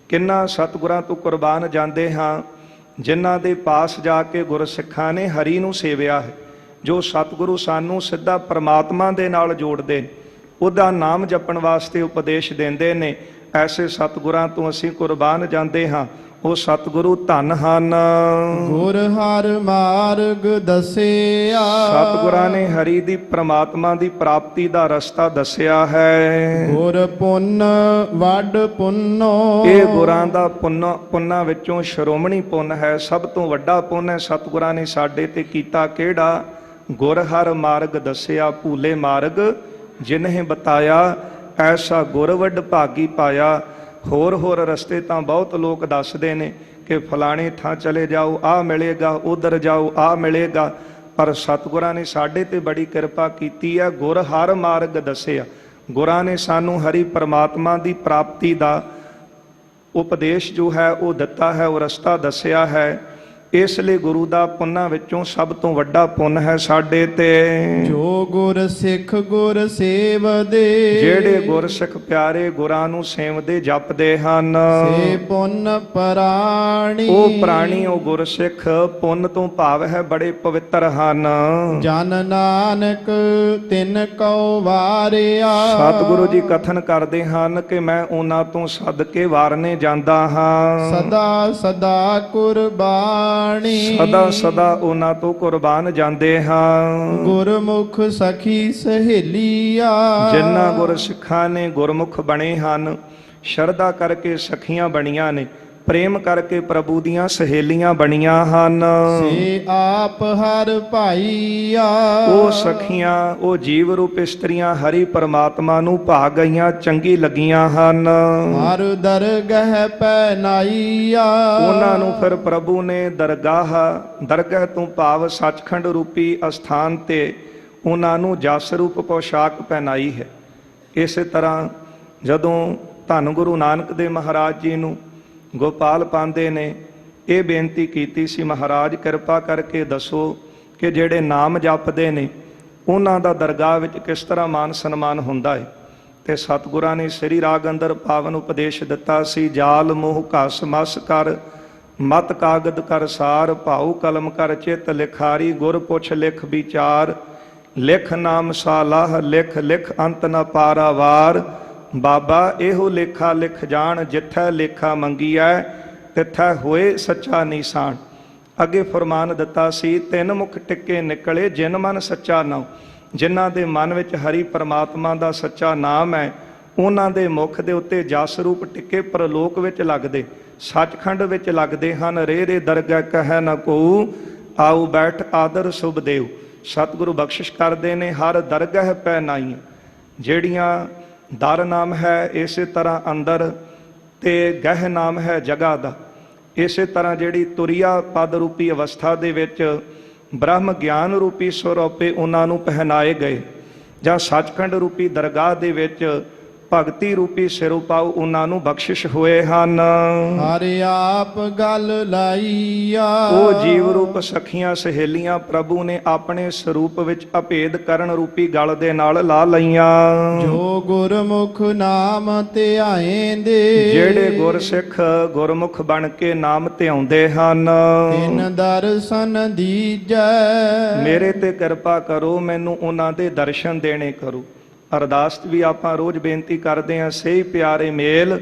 ਕਿੰਨਾ ਸਤਿਗੁਰਾਂ ਤੋਂ ਕੁਰਬਾਨ ਜਾਂਦੇ ਹਾਂ ਜਿਨ੍ਹਾਂ ਦੇ ਪਾਸ ਜਾ ਕੇ ਗੁਰਸਿੱਖਾਂ ਨੇ ਹਰੀ ਨੂੰ ਸੇਵਿਆ ਹੈ। ਜੋ ਸਤਿਗੁਰੂ ਸਾਨੂੰ ਸਿੱਧਾ ਪਰਮਾਤਮਾ ਦੇ ਨਾਲ ਜੋੜਦੇ ਨੇ, ਉਹਦਾ ਨਾਮ ਜਪਣ ਵਾਸਤੇ ਉਪਦੇਸ਼ ਦਿੰਦੇ ਨੇ, ਐਸੇ ਸਤਿਗੁਰਾਂ ਤੋਂ ਅਸੀਂ ਕੁਰਬਾਨ ਜਾਂਦੇ ਹਾਂ। ਉਹ ਸਤਿਗੁਰੂ ਧੰਨ ਹਨ। ਗੁਰ ਹਰ ਮਾਰਗ ਦੱਸਿਆ। ਸਤਿਗੁਰਾਂ ਨੇ ਹਰੀ ਦੀ ਪ੍ਰਮਾਤਮਾ ਦੀ ਪ੍ਰਾਪਤੀ ਦਾ ਰਸਤਾ ਦੱਸਿਆ ਹੈ। ਗੁਰ ਪੁੰਨ ਵੱਡ ਪੁੰਨੋ। ਇਹ ਗੁਰਾਂ ਦਾ ਪੁੰਨਾਂ ਵਿੱਚੋਂ ਸ਼੍ਰੋਮਣੀ ਪੁੰਨ ਹੈ, ਸਭ ਤੋਂ ਵੱਡਾ ਪੁੰਨ ਹੈ। ਸਤਿਗੁਰਾਂ ਨੇ ਸਾਡੇ ਤੇ ਕੀਤਾ ਕਿਹੜਾ? ਗੁਰ ਹਰ ਮਾਰਗ ਦੱਸਿਆ, ਭੂਲੇ ਮਾਰਗ ਜਿਨਹਿ ਬਤਾਇਆ, ਐਸਾ ਗੁਰ ਵੱਡ ਭਾਗੀ ਪਾਇਆ। ਹੋਰ ਰਸਤੇ ਤਾਂ ਬਹੁਤ ਲੋਕ ਦੱਸਦੇ ਨੇ ਕਿ ਫਲਾਣੇ ਥਾਂ ਚਲੇ ਜਾਓ, ਆਹ ਮਿਲੇਗਾ, ਉਧਰ ਜਾਓ, ਆਹ ਮਿਲੇਗਾ, ਪਰ ਸਤਿਗੁਰਾਂ ਨੇ ਸਾਡੇ ਤੇ ਬੜੀ ਕਿਰਪਾ ਕੀਤੀ ਹੈ। ਗੁਰ ਹਰ ਮਾਰਗ ਦੱਸਿਆ, ਗੁਰਾਂ ਨੇ ਸਾਨੂੰ ਹਰੀ ਪਰਮਾਤਮਾ ਦੀ ਪ੍ਰਾਪਤੀ ਦਾ ਉਪਦੇਸ਼ ਜੋ ਹੈ ਉਹ ਦਿੱਤਾ ਹੈ, ਉਹ ਰਸਤਾ ਦੱਸਿਆ ਹੈ। ਇਸ ਲਈ ਗੁਰੂ ਦਾ ਪੁੰਨਾਂ ਵਿੱਚੋਂ ਸਭ ਤੋਂ ਵੱਡਾ ਪੁੰਨ ਹੈ ਸਾਡੇ ਤੇ। ਜੋ ਗੁਰ ਸਿੱਖ ਗੁਰ ਸੇਵਦੇ। ਜਿਹੜੇ ਗੁਰਸਿੱਖ ਪਿਆਰੇ ਗੁਰਾਂ ਨੂੰ ਸੇਵਦੇ ਜਪਦੇ ਹਨ, ਸੇ ਪੁੰਨ ਪ੍ਰਾਣੀ। ਉਹ ਪ੍ਰਾਣੀ, ਉਹ ਗੁਰਸਿੱਖ ਪੁੰਨ ਤੋਂ ਭਾਵ ਹੈ ਬੜੇ ਪਵਿੱਤਰ ਹਨ। ਜਨ ਨਾਨਕ ਤਿਨ ਕਉ ਵਾਰਿਆ। ਸਤਿਗੁਰੂ ਜੀ ਕਥਨ ਕਰਦੇ ਹਨ ਕਿ ਮੈਂ ਉਹਨਾਂ ਤੋਂ ਸਦਕੇ ਵਾਰਨੇ ਜਾਂਦਾ ਹਾਂ। ਸਦਾ ਸਦਾ ਕੁਰਬਾਨ। ਸਦਾ ਉਹਨਾਂ ਤੋਂ ਕੁਰਬਾਨ ਜਾਂਦੇ ਹਾਂ। ਗੁਰਮੁਖ ਸਖੀ ਸਹੇਲੀਆ। ਜਿਨ੍ਹਾਂ ਗੁਰਸਿੱਖਾਂ ਨੇ ਗੁਰਮੁਖ ਬਣੇ ਹਨ, ਸ਼ਰਧਾ ਕਰਕੇ ਸਖੀਆਂ ਬਣੀਆਂ ਨੇ, ਪ੍ਰੇਮ ਕਰਕੇ ਪ੍ਰਭੂ ਦੀਆਂ ਸਹੇਲੀਆਂ ਬਣੀਆਂ ਹਨ। ਸੇ ਆਪ ਹਰ ਭਾਈਆ। ਉਹ ਸਖੀਆਂ, ਉਹ ਜੀਵ ਰੂਪ ਇਸਤਰੀਆਂ ਹਰੀ ਪਰਮਾਤਮਾ ਨੂੰ ਭਾ ਗਈਆਂ, ਚੰਗੀ ਲੱਗੀਆਂ ਹਨ। ਹਰ ਦਰਗਹ ਪੈ ਨਾਈਆ। ਉਹਨਾਂ ਨੂੰ ਫਿਰ ਪ੍ਰਭੂ ਨੇ ਦਰਗਾਹ ਤੋਂ ਭਾਵ ਸੱਚਖੰਡ ਰੂਪੀ ਅਸਥਾਨ ਤੇ ਉਹਨਾਂ ਨੂੰ ਜਸ ਰੂਪ ਪੋਸ਼ਾਕ ਪਹਿਨਾਈ ਹੈ। ਇਸੇ ਤਰ੍ਹਾਂ ਜਦੋਂ ਧੰਨ ਗੁਰੂ ਨਾਨਕ ਦੇਵ ਮਹਾਰਾਜ ਜੀ ਨੂੰ ਗੋਪਾਲ ਪਾਉਂਦੇ ਨੇ ਇਹ ਬੇਨਤੀ ਕੀਤੀ ਸੀ, ਮਹਾਰਾਜ ਕਿਰਪਾ ਕਰਕੇ ਦੱਸੋ ਕਿ ਜਿਹੜੇ ਨਾਮ ਜਪਦੇ ਨੇ ਉਹਨਾਂ ਦਾ ਦਰਗਾਹ ਵਿੱਚ ਕਿਸ ਤਰ੍ਹਾਂ ਮਾਨ ਸਨਮਾਨ ਹੁੰਦਾ ਹੈ। ਤੇ ਸਤਿਗੁਰਾਂ ਨੇ ਸ੍ਰੀ ਰਾਗ ਅੰਦਰ ਪਾਵਨ ਉਪਦੇਸ਼ ਦਿੱਤਾ ਸੀ, ਜਾਲ ਮੋਹ ਘਸ ਮਸ ਕਰ ਮਤ ਕਾਗਦ ਕਰ ਸਾਰ, ਭਾਉ ਕਲਮ ਕਰ ਚਿਤ ਲਿਖਾਰੀ, ਗੁਰ ਪੁੱਛ ਲਿਖ ਵਿਚਾਰ, ਲਿਖ ਨਾਮ ਸਾਲਾਹ ਲਿਖ ਲਿਖ ਅੰਤ ਨ ਪਾਰਾਵਾਰ। ਬਾਬਾ ਇਹੋ ਲੇਖਾ ਲਿਖ ਜਾਣ, ਜਿੱਥੈ ਲੇਖਾ ਮੰਗੀਐ ਤਿੱਥੈ ਹੋਏ ਸੱਚਾ ਨਿਸ਼ਾਨ। ਅੱਗੇ ਫਰਮਾਨ ਦਿੱਤਾ ਸੀ, ਤਿੰਨ ਮੁਖ ਟਿੱਕੇ ਨਿਕਲੇ ਜਿਨ ਮਨ ਸੱਚਾ ਨਾਉ। ਜਿਨ੍ਹਾਂ ਦੇ ਮਨ ਵਿੱਚ ਹਰੀ ਪਰਮਾਤਮਾ ਦਾ ਸੱਚਾ ਨਾਮ ਹੈ, ਉਹਨਾਂ ਦੇ ਮੁਖ ਦੇ ਉੱਤੇ ਜਸ ਰੂਪ ਟਿੱਕੇ ਪ੍ਰਲੋਕ ਵਿੱਚ ਲੱਗਦੇ, ਸੱਚਖੰਡ ਵਿੱਚ ਲੱਗਦੇ ਹਨ। ਰੇ ਰੇ ਦਰਗਹਿ ਕਹੈ ਨ ਕੋਊ, ਆਉ ਬੈਠ ਆਦਰ ਸੁਭ ਦੇਉ। ਸਤਿਗੁਰੂ ਬਖਸ਼ਿਸ਼ ਕਰਦੇ ਨੇ, ਹਰ ਦਰਗਹਿ ਪੈ ਨਾਈਆਂ। ਜਿਹੜੀਆਂ ਦਰ ਨਾਮ ਹੈ, ਇਸੇ ਤਰ੍ਹਾਂ ਅੰਦਰ ਤੇ ਗਹਿ ਨਾਮ ਹੈ ਜਗ੍ਹਾ ਦਾ। ਇਸੇ ਤਰ੍ਹਾਂ ਜਿਹੜੀ ਤੁਰੀਆ ਪਦ ਰੂਪੀ ਅਵਸਥਾ ਦੇ ਵਿੱਚ ਬ੍ਰਹਮ ਗਿਆਨ ਰੂਪੀ ਸਰੂਪੇ ਉਹਨਾਂ ਨੂੰ ਪਹਿਨਾਏ ਗਏ, ਜਾਂ ਸੱਚਖੰਡ ਰੂਪੀ ਦਰਗਾਹ ਦੇ ਵਿੱਚ ਭਗਤੀ ਰੂਪੀ ਸਿਰੋਪਾਉ ਉਹਨਾਂ ਨੂੰ ਬਖਸ਼ਿਸ਼ ਹੋਏ ਹਨ। ਹਰਿ ਆਪ ਗੱਲ ਲਾਈਆ, ਉਹ ਜੀਵ ਰੂਪ ਸਖੀਆਂ ਸਹੇਲੀਆਂ ਪ੍ਰਭੂ ਨੇ ਆਪਣੇ ਸਰੂਪ ਵਿੱਚ ਅਭੇਦ ਕਰਨ ਰੂਪੀ ਗਲ ਦੇ ਨਾਲ ਲਾ ਲਈਆਂ। ਜੋ ਗੁਰਮੁਖ ਨਾਮ ਧਿਆਏਂਦੇ, ਜਿਹੜੇ ਗੁਰਸਿੱਖ ਗੁਰਮੁਖ ਬਣ ਕੇ ਨਾਮ ਧਿਆਉਂਦੇ ਹਨ, ਤਿਨ ਦਰਸ਼ਨ ਦੀਜੈ। ਮੇਰੇ ਤੇ ਕਿਰਪਾ ਕਰੋ, ਮੈਨੂੰ ਉਹਨਾਂ ਦੇ ਦਰਸ਼ਨ ਦੇਣੇ ਕਰੋ। ਅਰਦਾਸ ਵੀ ਆਪਾਂ ਰੋਜ਼ ਬੇਨਤੀ ਕਰਦੇ ਹਾਂ, ਸਹੀ ਪਿਆਰੇ ਮੇਲ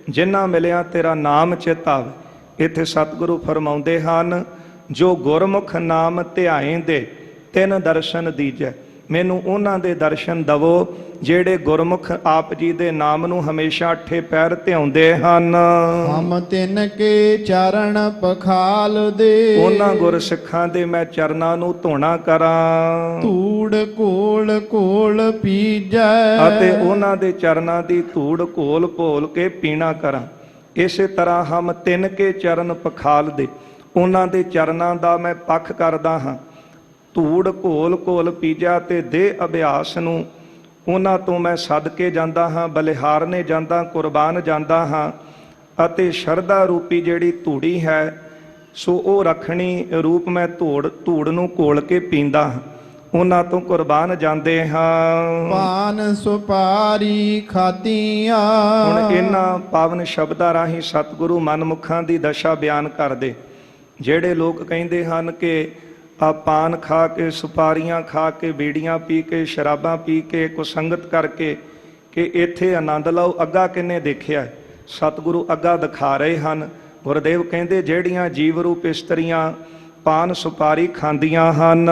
ਜਿਨ੍ਹਾਂ ਮਿਲਿਆ ਤੇਰਾ ਨਾਮ ਚਿਤ ਆਵੇ। ਇੱਥੇ ਸਤਿਗੁਰੂ ਫਰਮਾਉਂਦੇ ਹਨ, ਜੋ ਗੁਰਮੁਖ ਨਾਮ ਧਿਆਏਂਦੇ ਤਿੰਨ ਦਰਸ਼ਨ ਦੀਜੈ। ਮੈਨੂੰ ਉਹਨਾਂ ਦੇ ਦਰਸ਼ਨ ਦਵੋ ਜਿਹੜੇ ਗੁਰਮੁਖ ਆਪ ਜੀ ਦੇ ਨਾਮ ਨੂੰ ਹਮੇਸ਼ਾ ਅੱਠੇ ਪੈਰ ਧਿਆਉਂਦੇ ਹਨ। ਹਮ ਤਿਨ ਕੇ ਚਰਨ ਪਖਾਲ ਦੇ, ਉਹਨਾਂ ਗੁਰਸਿੱਖਾਂ ਦੇ ਮੈਂ ਚਰਨਾਂ ਨੂੰ ਧੋਣਾ ਕਰਾਂ। ਧੂੜ ਘੋਲ ਘੋਲ ਪੀਜੈ, ਅਤੇ ਉਹਨਾਂ ਦੇ ਚਰਨਾਂ ਦੀ ਧੂੜ ਘੋਲ ਭੋਲ ਕੇ ਪੀਣਾ ਕਰਾਂ। ਇਸੇ ਤਰ੍ਹਾਂ ਹਮ ਤਿੰਨ ਕੇ ਚਰਨ ਪਖਾਲ ਦੇ, ਉਹਨਾਂ ਦੇ ਚਰਨਾਂ ਦਾ ਮੈਂ ਪੱਖ ਕਰਦਾ ਹਾਂ। ਧੂੜ ਘੋਲ ਘੋਲ ਪੀਜਾ ਤੇ ਦੇਹ ਅਭਿਆਸ ਨੂੰ ਉਹਨਾਂ ਤੋਂ ਮੈਂ ਸਦਕੇ ਜਾਂਦਾ ਹਾਂ, ਬਲਿਹਾਰਨੇ ਜਾਂਦਾ, ਕੁਰਬਾਨ ਜਾਂਦਾ ਹਾਂ। ਅਤੇ ਸ਼ਰਧਾ ਰੂਪੀ ਜਿਹੜੀ ਧੂੜੀ ਹੈ, ਸੋ ਉਹ ਰੱਖਣੀ ਰੂਪ ਮੈਂ ਧੂੜ ਨੂੰ ਘੋਲ ਕੇ ਪੀਂਦਾ ਹਾਂ, ਉਹਨਾਂ ਤੋਂ ਕੁਰਬਾਨ ਜਾਂਦੇ ਹਾਂ। ਪਾਨ ਸੁਪਾਰੀ ਖਾਤੀਆਂ, ਹੁਣ ਇਹਨਾਂ ਪਾਵਨ ਸ਼ਬਦਾਂ ਰਾਹੀਂ ਸਤਿਗੁਰੂ ਮਨਮੁਖਾਂ ਦੀ ਦਸ਼ਾ ਬਿਆਨ ਕਰਦੇ। ਜਿਹੜੇ ਲੋਕ ਕਹਿੰਦੇ ਹਨ ਕਿ ਆ ਪਾਨ ਖਾ ਕੇ, ਸੁਪਾਰੀਆਂ ਖਾ ਕੇ, ਬੀੜੀਆਂ ਪੀ ਕੇ, ਸ਼ਰਾਬਾਂ ਪੀ ਕੇ, ਕੁਸੰਗਤ ਕਰਕੇ ਕਿ ਇੱਥੇ ਆਨੰਦ ਲਓ, ਅੱਗਾ ਕਿੰਨੇ ਦੇਖਿਆ? ਸਤਿਗੁਰੂ ਅੱਗਾ ਦਿਖਾ ਰਹੇ ਹਨ। ਗੁਰਦੇਵ ਕਹਿੰਦੇ, ਜਿਹੜੀਆਂ ਜੀਵ ਰੂਪ ਇਸਤਰੀਆਂ ਪਾਨ ਸੁਪਾਰੀ ਖਾਂਦੀਆਂ ਹਨ,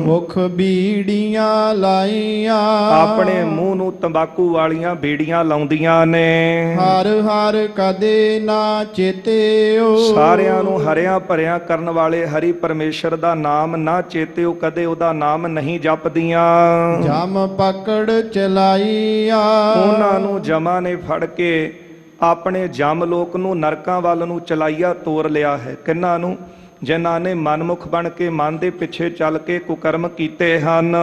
ਮੁਖ ਬੀੜੀਆਂ ਲਾਈਆਂ, ਆਪਣੇ ਮੂੰਹ ਨੂੰ ਤੰਬਾਕੂ ਵਾਲੀਆਂ ਬੀੜੀਆਂ ਲਾਉਂਦੀਆਂ ਨੇ। ਹਰ ਹਰ ਕਦੇ ਨਾ ਚੇਤਿਓ, ਸਾਰਿਆਂ ਨੂੰ ਹਰਿਆ ਭਰਿਆ ਕਰਨ ਵਾਲੇ ਹਰੀ ਪਰਮੇਸ਼ਰ ਦਾ ਨਾਮ ਨਾ ਚੇਤਿਓ, ਕਦੇ ਉਹਦਾ ਨਾਮ ਨਹੀਂ ਜਪਦੀਆਂ। ਜਮ ਪਕੜ ਚਲਾਈਆ, ਉਹਨਾਂ ਨੂੰ ਜਮਾਂ ਨੇ ਫੜ ਕੇ ਆਪਣੇ ਜਮ ਲੋਕ ਨੂੰ, ਨਰਕਾਂ ਵੱਲ ਨੂੰ ਚਲਾਈਆ ਤੋਰ ਲਿਆ ਹੈ। ਕਿਹਨਾਂ ਨੂੰ? ਜਿਨ੍ਹਾਂ ਨੇ ਮਨਮੁਖ ਬਣ ਕੇ ਮਨ ਦੇ ਪਿੱਛੇ ਚੱਲ ਕੇ ਕੁਕਰਮ ਕੀਤੇ ਹਨ।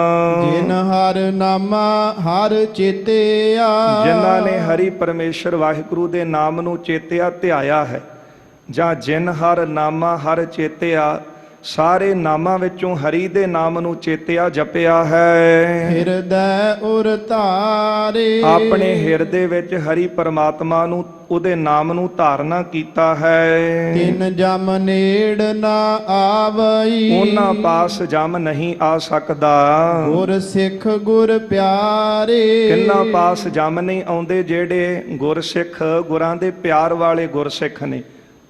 ਜਿਨ ਹਰ ਨਾਮਾ ਹਰ ਚੇਤਿਆ, ਜਿਨ੍ਹਾਂ ਨੇ ਹਰੀ ਪਰਮੇਸ਼ਰ ਵਾਹਿਗੁਰੂ ਦੇ ਨਾਮ ਨੂੰ ਚੇਤਿਆ ਧਿਆਇਆ ਹੈ, ਜਾਂ ਜਿਨ ਹਰ ਨਾਮਾ ਹਰ ਚੇਤਿਆ, ਸਾਰੇ ਨਾਮਾਂ ਵਿੱਚੋਂ ਹਰੀ ਦੇ ਨਾਮ ਨੂੰ ਚੇਤਿਆ ਜਪਿਆ ਹੈ। ਹਿਰਦੈ ਉਰ ਧਾਰੇ, ਆਪਣੇ ਹਿਰਦੇ ਵਿੱਚ ਹਰੀ ਪਰਮਾਤਮਾ ਨੂੰ, ਉਹਦੇ ਨਾਮ ਨੂੰ ਧਾਰਨਾ ਕੀਤਾ ਹੈ। ਤਿਨ ਜਮ ਨੇੜ ਨਾ ਆਵਈ, ਉਹਨਾਂ ਪਾਸ ਜਮ ਨਹੀਂ ਆ ਸਕਦਾ। ਗੁਰ ਸਿੱਖ ਗੁਰ ਪਿਆਰੇ, ਕਿੰਨਾ ਪਾਸ ਜਮ ਨਹੀਂ ਆਉਂਦੇ? ਜਿਹੜੇ ਗੁਰਸਿੱਖ, ਗੁਰਾਂ ਦੇ ਪਿਆਰ ਵਾਲੇ ਗੁਰਸਿੱਖ ਨੇ,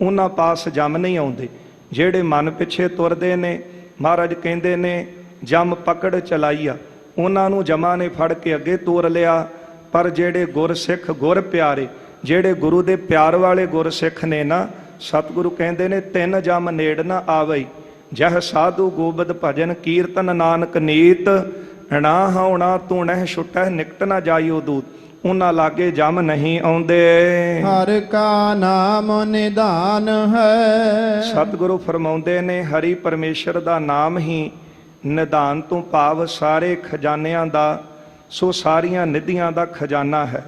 ਉਹਨਾਂ ਪਾਸ ਜਮ ਨਹੀਂ ਆਉਂਦੇ। ਜਿਹੜੇ ਮਨ ਪਿੱਛੇ ਤੁਰਦੇ ਨੇ, ਮਹਾਰਾਜ ਕਹਿੰਦੇ ਨੇ ਜਮ ਪਕੜ ਚਲਾਈਆ, ਉਹਨਾਂ ਨੂੰ ਜਮਾਂ ਨੇ ਫੜ ਕੇ ਅੱਗੇ ਤੋਰ ਲਿਆ। ਪਰ ਜਿਹੜੇ ਗੁਰਸਿੱਖ ਗੁਰ ਪਿਆਰੇ, ਜਿਹੜੇ ਗੁਰੂ ਦੇ ਪਿਆਰ ਵਾਲੇ ਗੁਰਸਿੱਖ ਨੇ ਨਾ, ਸਤਿਗੁਰੂ ਕਹਿੰਦੇ ਨੇ ਤਿੰਨ ਜਮ ਨੇੜ ਨਾ ਆਵਈ, ਜਹ ਸਾਧੂ ਗੋਬਿੰਦ ਭਜਨ ਕੀਰਤਨ ਨਾਨਕ ਨੀਤ, ਨਾ ਹਉਣਾ ਤੂੰ ਨਹਿ ਛੁਟੈ ਨਿਕਟ ਨਾ ਜਾਈਓ ਦੂਤ। ਉਹਨਾਂ ਲਾਗੇ ਜਮ ਨਹੀਂ ਆਉਂਦੇ। ਹਰ ਕਾ ਨਾਮ ਨਿਧਾਨ ਹੈ, ਸਤਿਗੁਰੂ ਫਰਮਾਉਂਦੇ ਨੇ ਹਰੀ ਪਰਮੇਸ਼ਰ ਦਾ ਨਾਮ ਹੀ ਨਿਧਾਨ ਤੋਂ ਭਾਵ ਸਾਰੇ ਖਜ਼ਾਨਿਆਂ ਦਾ, ਸੋ ਸਾਰੀਆਂ ਨਿਧੀਆਂ ਦਾ ਖਜ਼ਾਨਾ ਹੈ।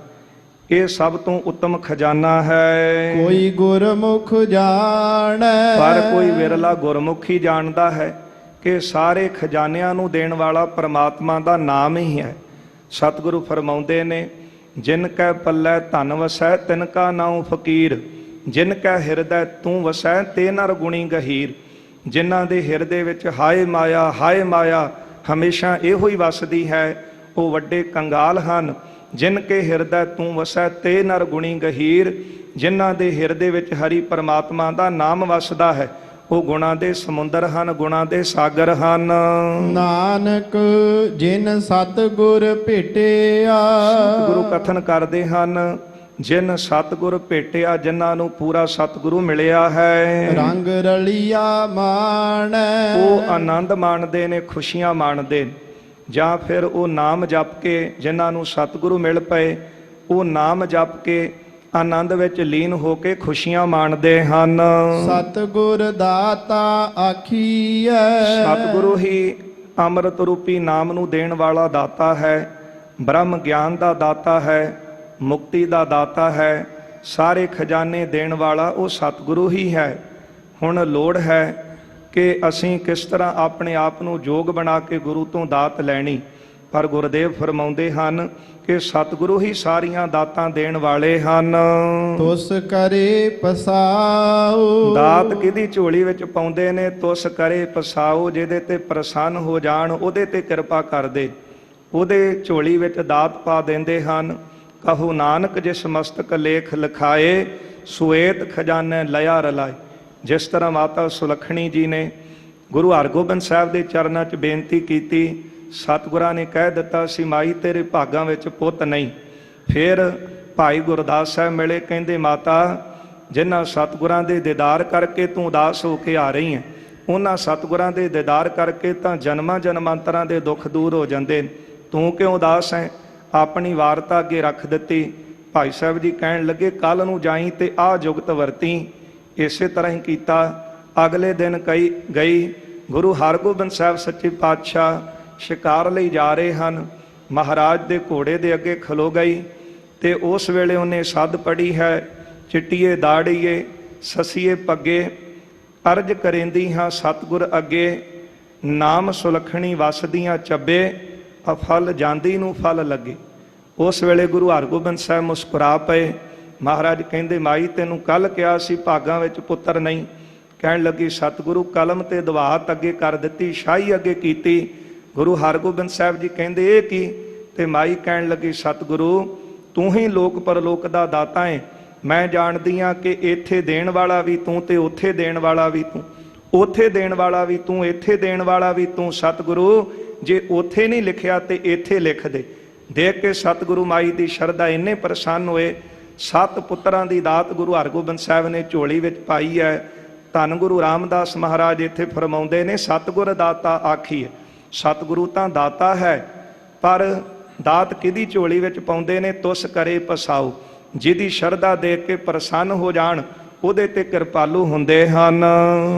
ਇਹ ਸਭ ਤੋਂ ਉੱਤਮ ਖਜ਼ਾਨਾ ਹੈ। ਕੋਈ ਗੁਰਮੁਖ ਜਾਣੈ ਪਰ ਕੋਈ ਵਿਰਲਾ ਗੁਰਮੁਖ ਹੀ ਜਾਣਦਾ ਹੈ ਕਿ ਸਾਰੇ ਖਜ਼ਾਨਿਆਂ ਨੂੰ ਦੇਣ ਵਾਲਾ ਪਰਮਾਤਮਾ ਦਾ ਨਾਮ ਹੀ ਹੈ। ਸਤਿਗੁਰੂ ਫਰਮਾਉਂਦੇ ਨੇ, ਜਿਨ ਕੈ ਪੱਲੇ ਧਨ ਵਸੈ ਤਿਨ ਕਾ ਨਾਉ ਫਕੀਰ, ਜਿਨ ਕੈ ਹਿਰਦੈ ਤੂੰ ਵਸੈ ਤੇ ਨਰ ਗੁਣੀ ਗਹੀਰ। ਜਿਨ੍ਹਾਂ ਦੇ ਹਿਰਦੇ ਵਿੱਚ ਹਾਏ ਮਾਇਆ ਹਮੇਸ਼ਾ ਇਹੋ ਹੀ ਵਸਦੀ ਹੈ, ਉਹ ਵੱਡੇ ਕੰਗਾਲ ਹਨ। ਜਿਨ ਕੇ ਹਿਰਦੈ ਤੂੰ ਵਸੈ ਤੇ ਨਰ ਗੁਣੀ ਗਹੀਰ। ਜਿਨ੍ਹਾਂ ਦੇ ਹਿਰਦੇ ਵਿੱਚ ਹਰੀ ਪਰਮਾਤਮਾ ਦਾ ਨਾਮ ਵਸਦਾ ਹੈ, ਉਹ ਗੁਣਾਂ ਦੇ ਸਮੁੰਦਰ ਹਨ, ਗੁਣਾਂ ਦੇ ਸਾਗਰ ਹਨ। ਨਾਨਕ ਜਿਨ ਸਤਿਗੁਰ ਭੇਟਿਆ। ਗੁਰੂ ਕਥਨ ਕਰਦੇ ਹਨ, ਜਿਨ ਸਤਿਗੁਰ ਭੇਟਿਆ, ਜਿਨ੍ਹਾਂ ਨੂੰ ਪੂਰਾ ਸਤਿਗੁਰੂ ਮਿਲਿਆ ਹੈ, ਰੰਗ ਰਲੀਆ ਮਾਣੈ। ਉਹ ਆਨੰਦ ਮਾਣਦੇ ਨੇ, ਖੁਸ਼ੀਆਂ ਮਾਣਦੇ ਨੇ। ਜਾਂ ਫਿਰ ਉਹ ਨਾਮ ਜਪ ਕੇ, ਜਿਨ੍ਹਾਂ ਨੂੰ ਸਤਿਗੁਰੂ ਮਿਲ ਪਏ, ਉਹ ਨਾਮ ਜਪ ਕੇ ਆਨੰਦ ਵਿੱਚ ਲੀਨ ਹੋ ਕੇ ਖੁਸ਼ੀਆਂ ਮਾਣਦੇ ਹਨ। ਸਤਿਗੁਰ ਦਾਤਾ ਆਖੀਐ। ਸਤਿਗੁਰੂ ਹੀ ਅੰਮ੍ਰਿਤ ਰੂਪੀ ਨਾਮ ਨੂੰ ਦੇਣ ਵਾਲਾ ਦਾਤਾ ਹੈ, ਬ੍ਰਹਮ ਗਿਆਨ ਦਾ ਦਾਤਾ ਹੈ, ਮੁਕਤੀ ਦਾ ਦਾਤਾ ਹੈ। ਸਾਰੇ ਖਜ਼ਾਨੇ ਦੇਣ ਵਾਲਾ ਉਹ ਸਤਿਗੁਰੂ ਹੀ ਹੈ। ਹੁਣ ਲੋੜ ਹੈ ਕਿ ਅਸੀਂ ਕਿਸ ਤਰ੍ਹਾਂ ਆਪਣੇ ਆਪ ਨੂੰ ਯੋਗ ਬਣਾ ਕੇ ਗੁਰੂ ਤੋਂ ਦਾਤ ਲੈਣੀ। ਪਰ ਗੁਰਦੇਵ ਫਰਮਾਉਂਦੇ ਹਨ ਕਿ ਸਤਿਗੁਰੂ ਹੀ ਸਾਰੀਆਂ ਦਾਤਾਂ ਦੇਣ ਵਾਲੇ ਹਨ। ਤੁਸ ਕਰੇ ਪਸਾਉ। ਦਾਤ ਕਿਹਦੀ ਝੋਲੀ ਵਿੱਚ ਪਾਉਂਦੇ ਨੇ? ਤੁਸ ਕਰੇ ਪਸਾਉ, ਜਿਹਦੇ ਤੇ ਪ੍ਰਸੰਨ ਹੋ ਜਾਣ, ਉਹਦੇ ਤੇ ਕਿਰਪਾ ਕਰਦੇ, ਉਹਦੇ ਝੋਲੀ ਵਿੱਚ ਦਾਤ ਪਾ ਦਿੰਦੇ ਹਨ। ਕਹੋ ਨਾਨਕ ਜਿਸ ਮਸਤਕ ਲੇਖ ਲਿਖਾਏ, ਸੁਏਤ ਖਜ਼ਾਨੇ ਲਿਆ ਰਲਾਏ। ਜਿਸ ਤਰ੍ਹਾਂ ਮਾਤਾ ਸੁਲੱਖਣੀ ਜੀ ਨੇ ਗੁਰੂ ਹਰਗੋਬਿੰਦ ਸਾਹਿਬ ਦੇ ਚਰਨਾਂ 'ਚ ਬੇਨਤੀ ਕੀਤੀ, ਸਤਿਗੁਰਾਂ ਨੇ ਕਹਿ ਦਿੱਤਾ ਸੀ, ਮਾਈ ਤੇਰੇ ਭਾਗਾਂ ਵਿੱਚ ਪੁੱਤ ਨਹੀਂ। ਫਿਰ ਭਾਈ ਗੁਰਦਾਸ ਸਾਹਿਬ ਮਿਲੇ, ਕਹਿੰਦੇ ਮਾਤਾ, ਜਿਨ੍ਹਾਂ ਸਤਿਗੁਰਾਂ ਦੇ ਦੀਦਾਰ ਕਰਕੇ ਤੂੰ ਉਦਾਸ ਹੋ ਕੇ ਆ ਰਹੀ ਹੈ, ਉਹਨਾਂ ਸਤਿਗੁਰਾਂ ਦੇ ਦੀਦਾਰ ਕਰਕੇ ਤਾਂ ਜਨਮਾਂ ਜਨਮਾਂਤਰਾਂ ਦੇ ਦੁੱਖ ਦੂਰ ਹੋ ਜਾਂਦੇ, ਤੂੰ ਕਿਉਂ ਉਦਾਸ ਹੈ? ਆਪਣੀ ਵਾਰਤਾ ਅੱਗੇ ਰੱਖ ਦਿੱਤੀ। ਭਾਈ ਸਾਹਿਬ ਜੀ ਕਹਿਣ ਲੱਗੇ, ਕੱਲ ਨੂੰ ਜਾਈ ਤੇ ਆਹ ਜੁਗਤ ਵਰਤੀ। ਇਸੇ ਤਰ੍ਹਾਂ ਹੀ ਕੀਤਾ। ਅਗਲੇ ਦਿਨ ਗਈ ਗੁਰੂ ਹਰਗੋਬਿੰਦ ਸਾਹਿਬ ਸੱਚੇ ਪਾਤਸ਼ਾਹ ਸ਼ਿਕਾਰ ਲਈ ਜਾ ਰਹੇ ਹਨ। ਮਹਾਰਾਜ ਦੇ ਘੋੜੇ ਦੇ ਅੱਗੇ ਖਲੋ ਗਈ ਤੇ ਉਸ ਵੇਲੇ ਉਹਨੇ ਸੱਦ ਪੜੀ ਹੈ, ਚਿੱਟੀਏ ਦਾੜੀਏ ਸਸੀਏ ਪੱਗੇ, ਅਰਜ ਕਰੇਂਦੀ ਹਾਂ ਸਤਿਗੁਰ ਅੱਗੇ, ਨਾਮ ਸੁਲੱਖਣੀ ਵਸਦੀਆਂ ਚੱਬੇ, ਅਫਲ ਜਾਂਦੀ ਨੂੰ ਫਲ ਲੱਗੇ। ਉਸ ਵੇਲੇ ਗੁਰੂ ਹਰਗੋਬਿੰਦ ਸਾਹਿਬ ਮੁਸਕਰਾ ਪਏ। ਮਹਾਰਾਜ ਕਹਿੰਦੇ, ਮਾਈ ਤੈਨੂੰ ਕੱਲ ਕਿਹਾ ਸੀ ਭਾਗਾਂ ਵਿੱਚ ਪੁੱਤਰ ਨਹੀਂ। ਕਹਿਣ ਲੱਗੀ, ਸਤਿਗੁਰੂ ਕਲਮ ਤੇ ਦਵਾਤ ਅੱਗੇ ਕਰ ਦਿੱਤੀ, ਸ਼ਾਹੀ ਅੱਗੇ ਕੀਤੀ। ਗੁਰੂ ਹਰਗੋਬਿੰਦ ਸਾਹਿਬ ਜੀ ਕਹਿੰਦੇ, ਇਹ ਕੀ? ਤੇ ਮਾਈ ਕਹਿਣ ਲੱਗੀ, ਸਤਿਗੁਰੂ ਤੂੰ ਹੀ ਲੋਕ ਪਰਲੋਕ ਦਾ ਦਾਤਾ ਹੈ। ਮੈਂ ਜਾਣਦੀ ਹਾਂ ਕਿ ਇੱਥੇ ਦੇਣ ਵਾਲਾ ਵੀ ਤੂੰ ਤੇ ਉੱਥੇ ਦੇਣ ਵਾਲਾ ਵੀ ਤੂੰ, ਉੱਥੇ ਦੇਣ ਵਾਲਾ ਵੀ ਤੂੰ, ਇੱਥੇ ਦੇਣ ਵਾਲਾ ਵੀ ਤੂੰ। ਸਤਿਗੁਰੂ ਜੇ ਉੱਥੇ ਨਹੀਂ ਲਿਖਿਆ ਤੇ ਇੱਥੇ ਲਿਖ ਦੇ। ਦੇਖ ਕੇ ਸਤਿਗੁਰੂ ਮਾਈ ਦੀ ਸ਼ਰਧਾ ਇੰਨੇ ਪ੍ਰਸੰਨ ਹੋਏ। 7 ਪੁੱਤਰਾਂ ਦੀ ਦਾਤ ਗੁਰੂ ਹਰਗੋਬਿੰਦ ਸਾਹਿਬ ਨੇ ਝੋਲੀ ਵਿੱਚ ਪਾਈ ਹੈ। ਧੰਨ ਗੁਰੂ ਰਾਮਦਾਸ ਮਹਾਰਾਜ ਇੱਥੇ ਫਰਮਾਉਂਦੇ ਨੇ, ਸਤਿਗੁਰ ਦਾਤਾ ਆਖੀਏ। ਸਤਿਗੁਰੂ ਤਾਂ ਦਾਤਾ ਹੈ, ਪਰ ਦਾਤ ਕਿਹਦੀ ਝੋਲੀ ਵਿੱਚ ਪਾਉਂਦੇ ਨੇ? ਤੁਸ ਕਰੇ ਪਸਾਉ, ਜਿਹਦੀ ਸ਼ਰਧਾ ਦੇਖ ਕੇ ਪ੍ਰਸੰਨ ਹੋ ਜਾਣ, ਉਹਦੇ ਤੇ ਕਿਰਪਾਲੂ ਹੁੰਦੇ ਹਨ।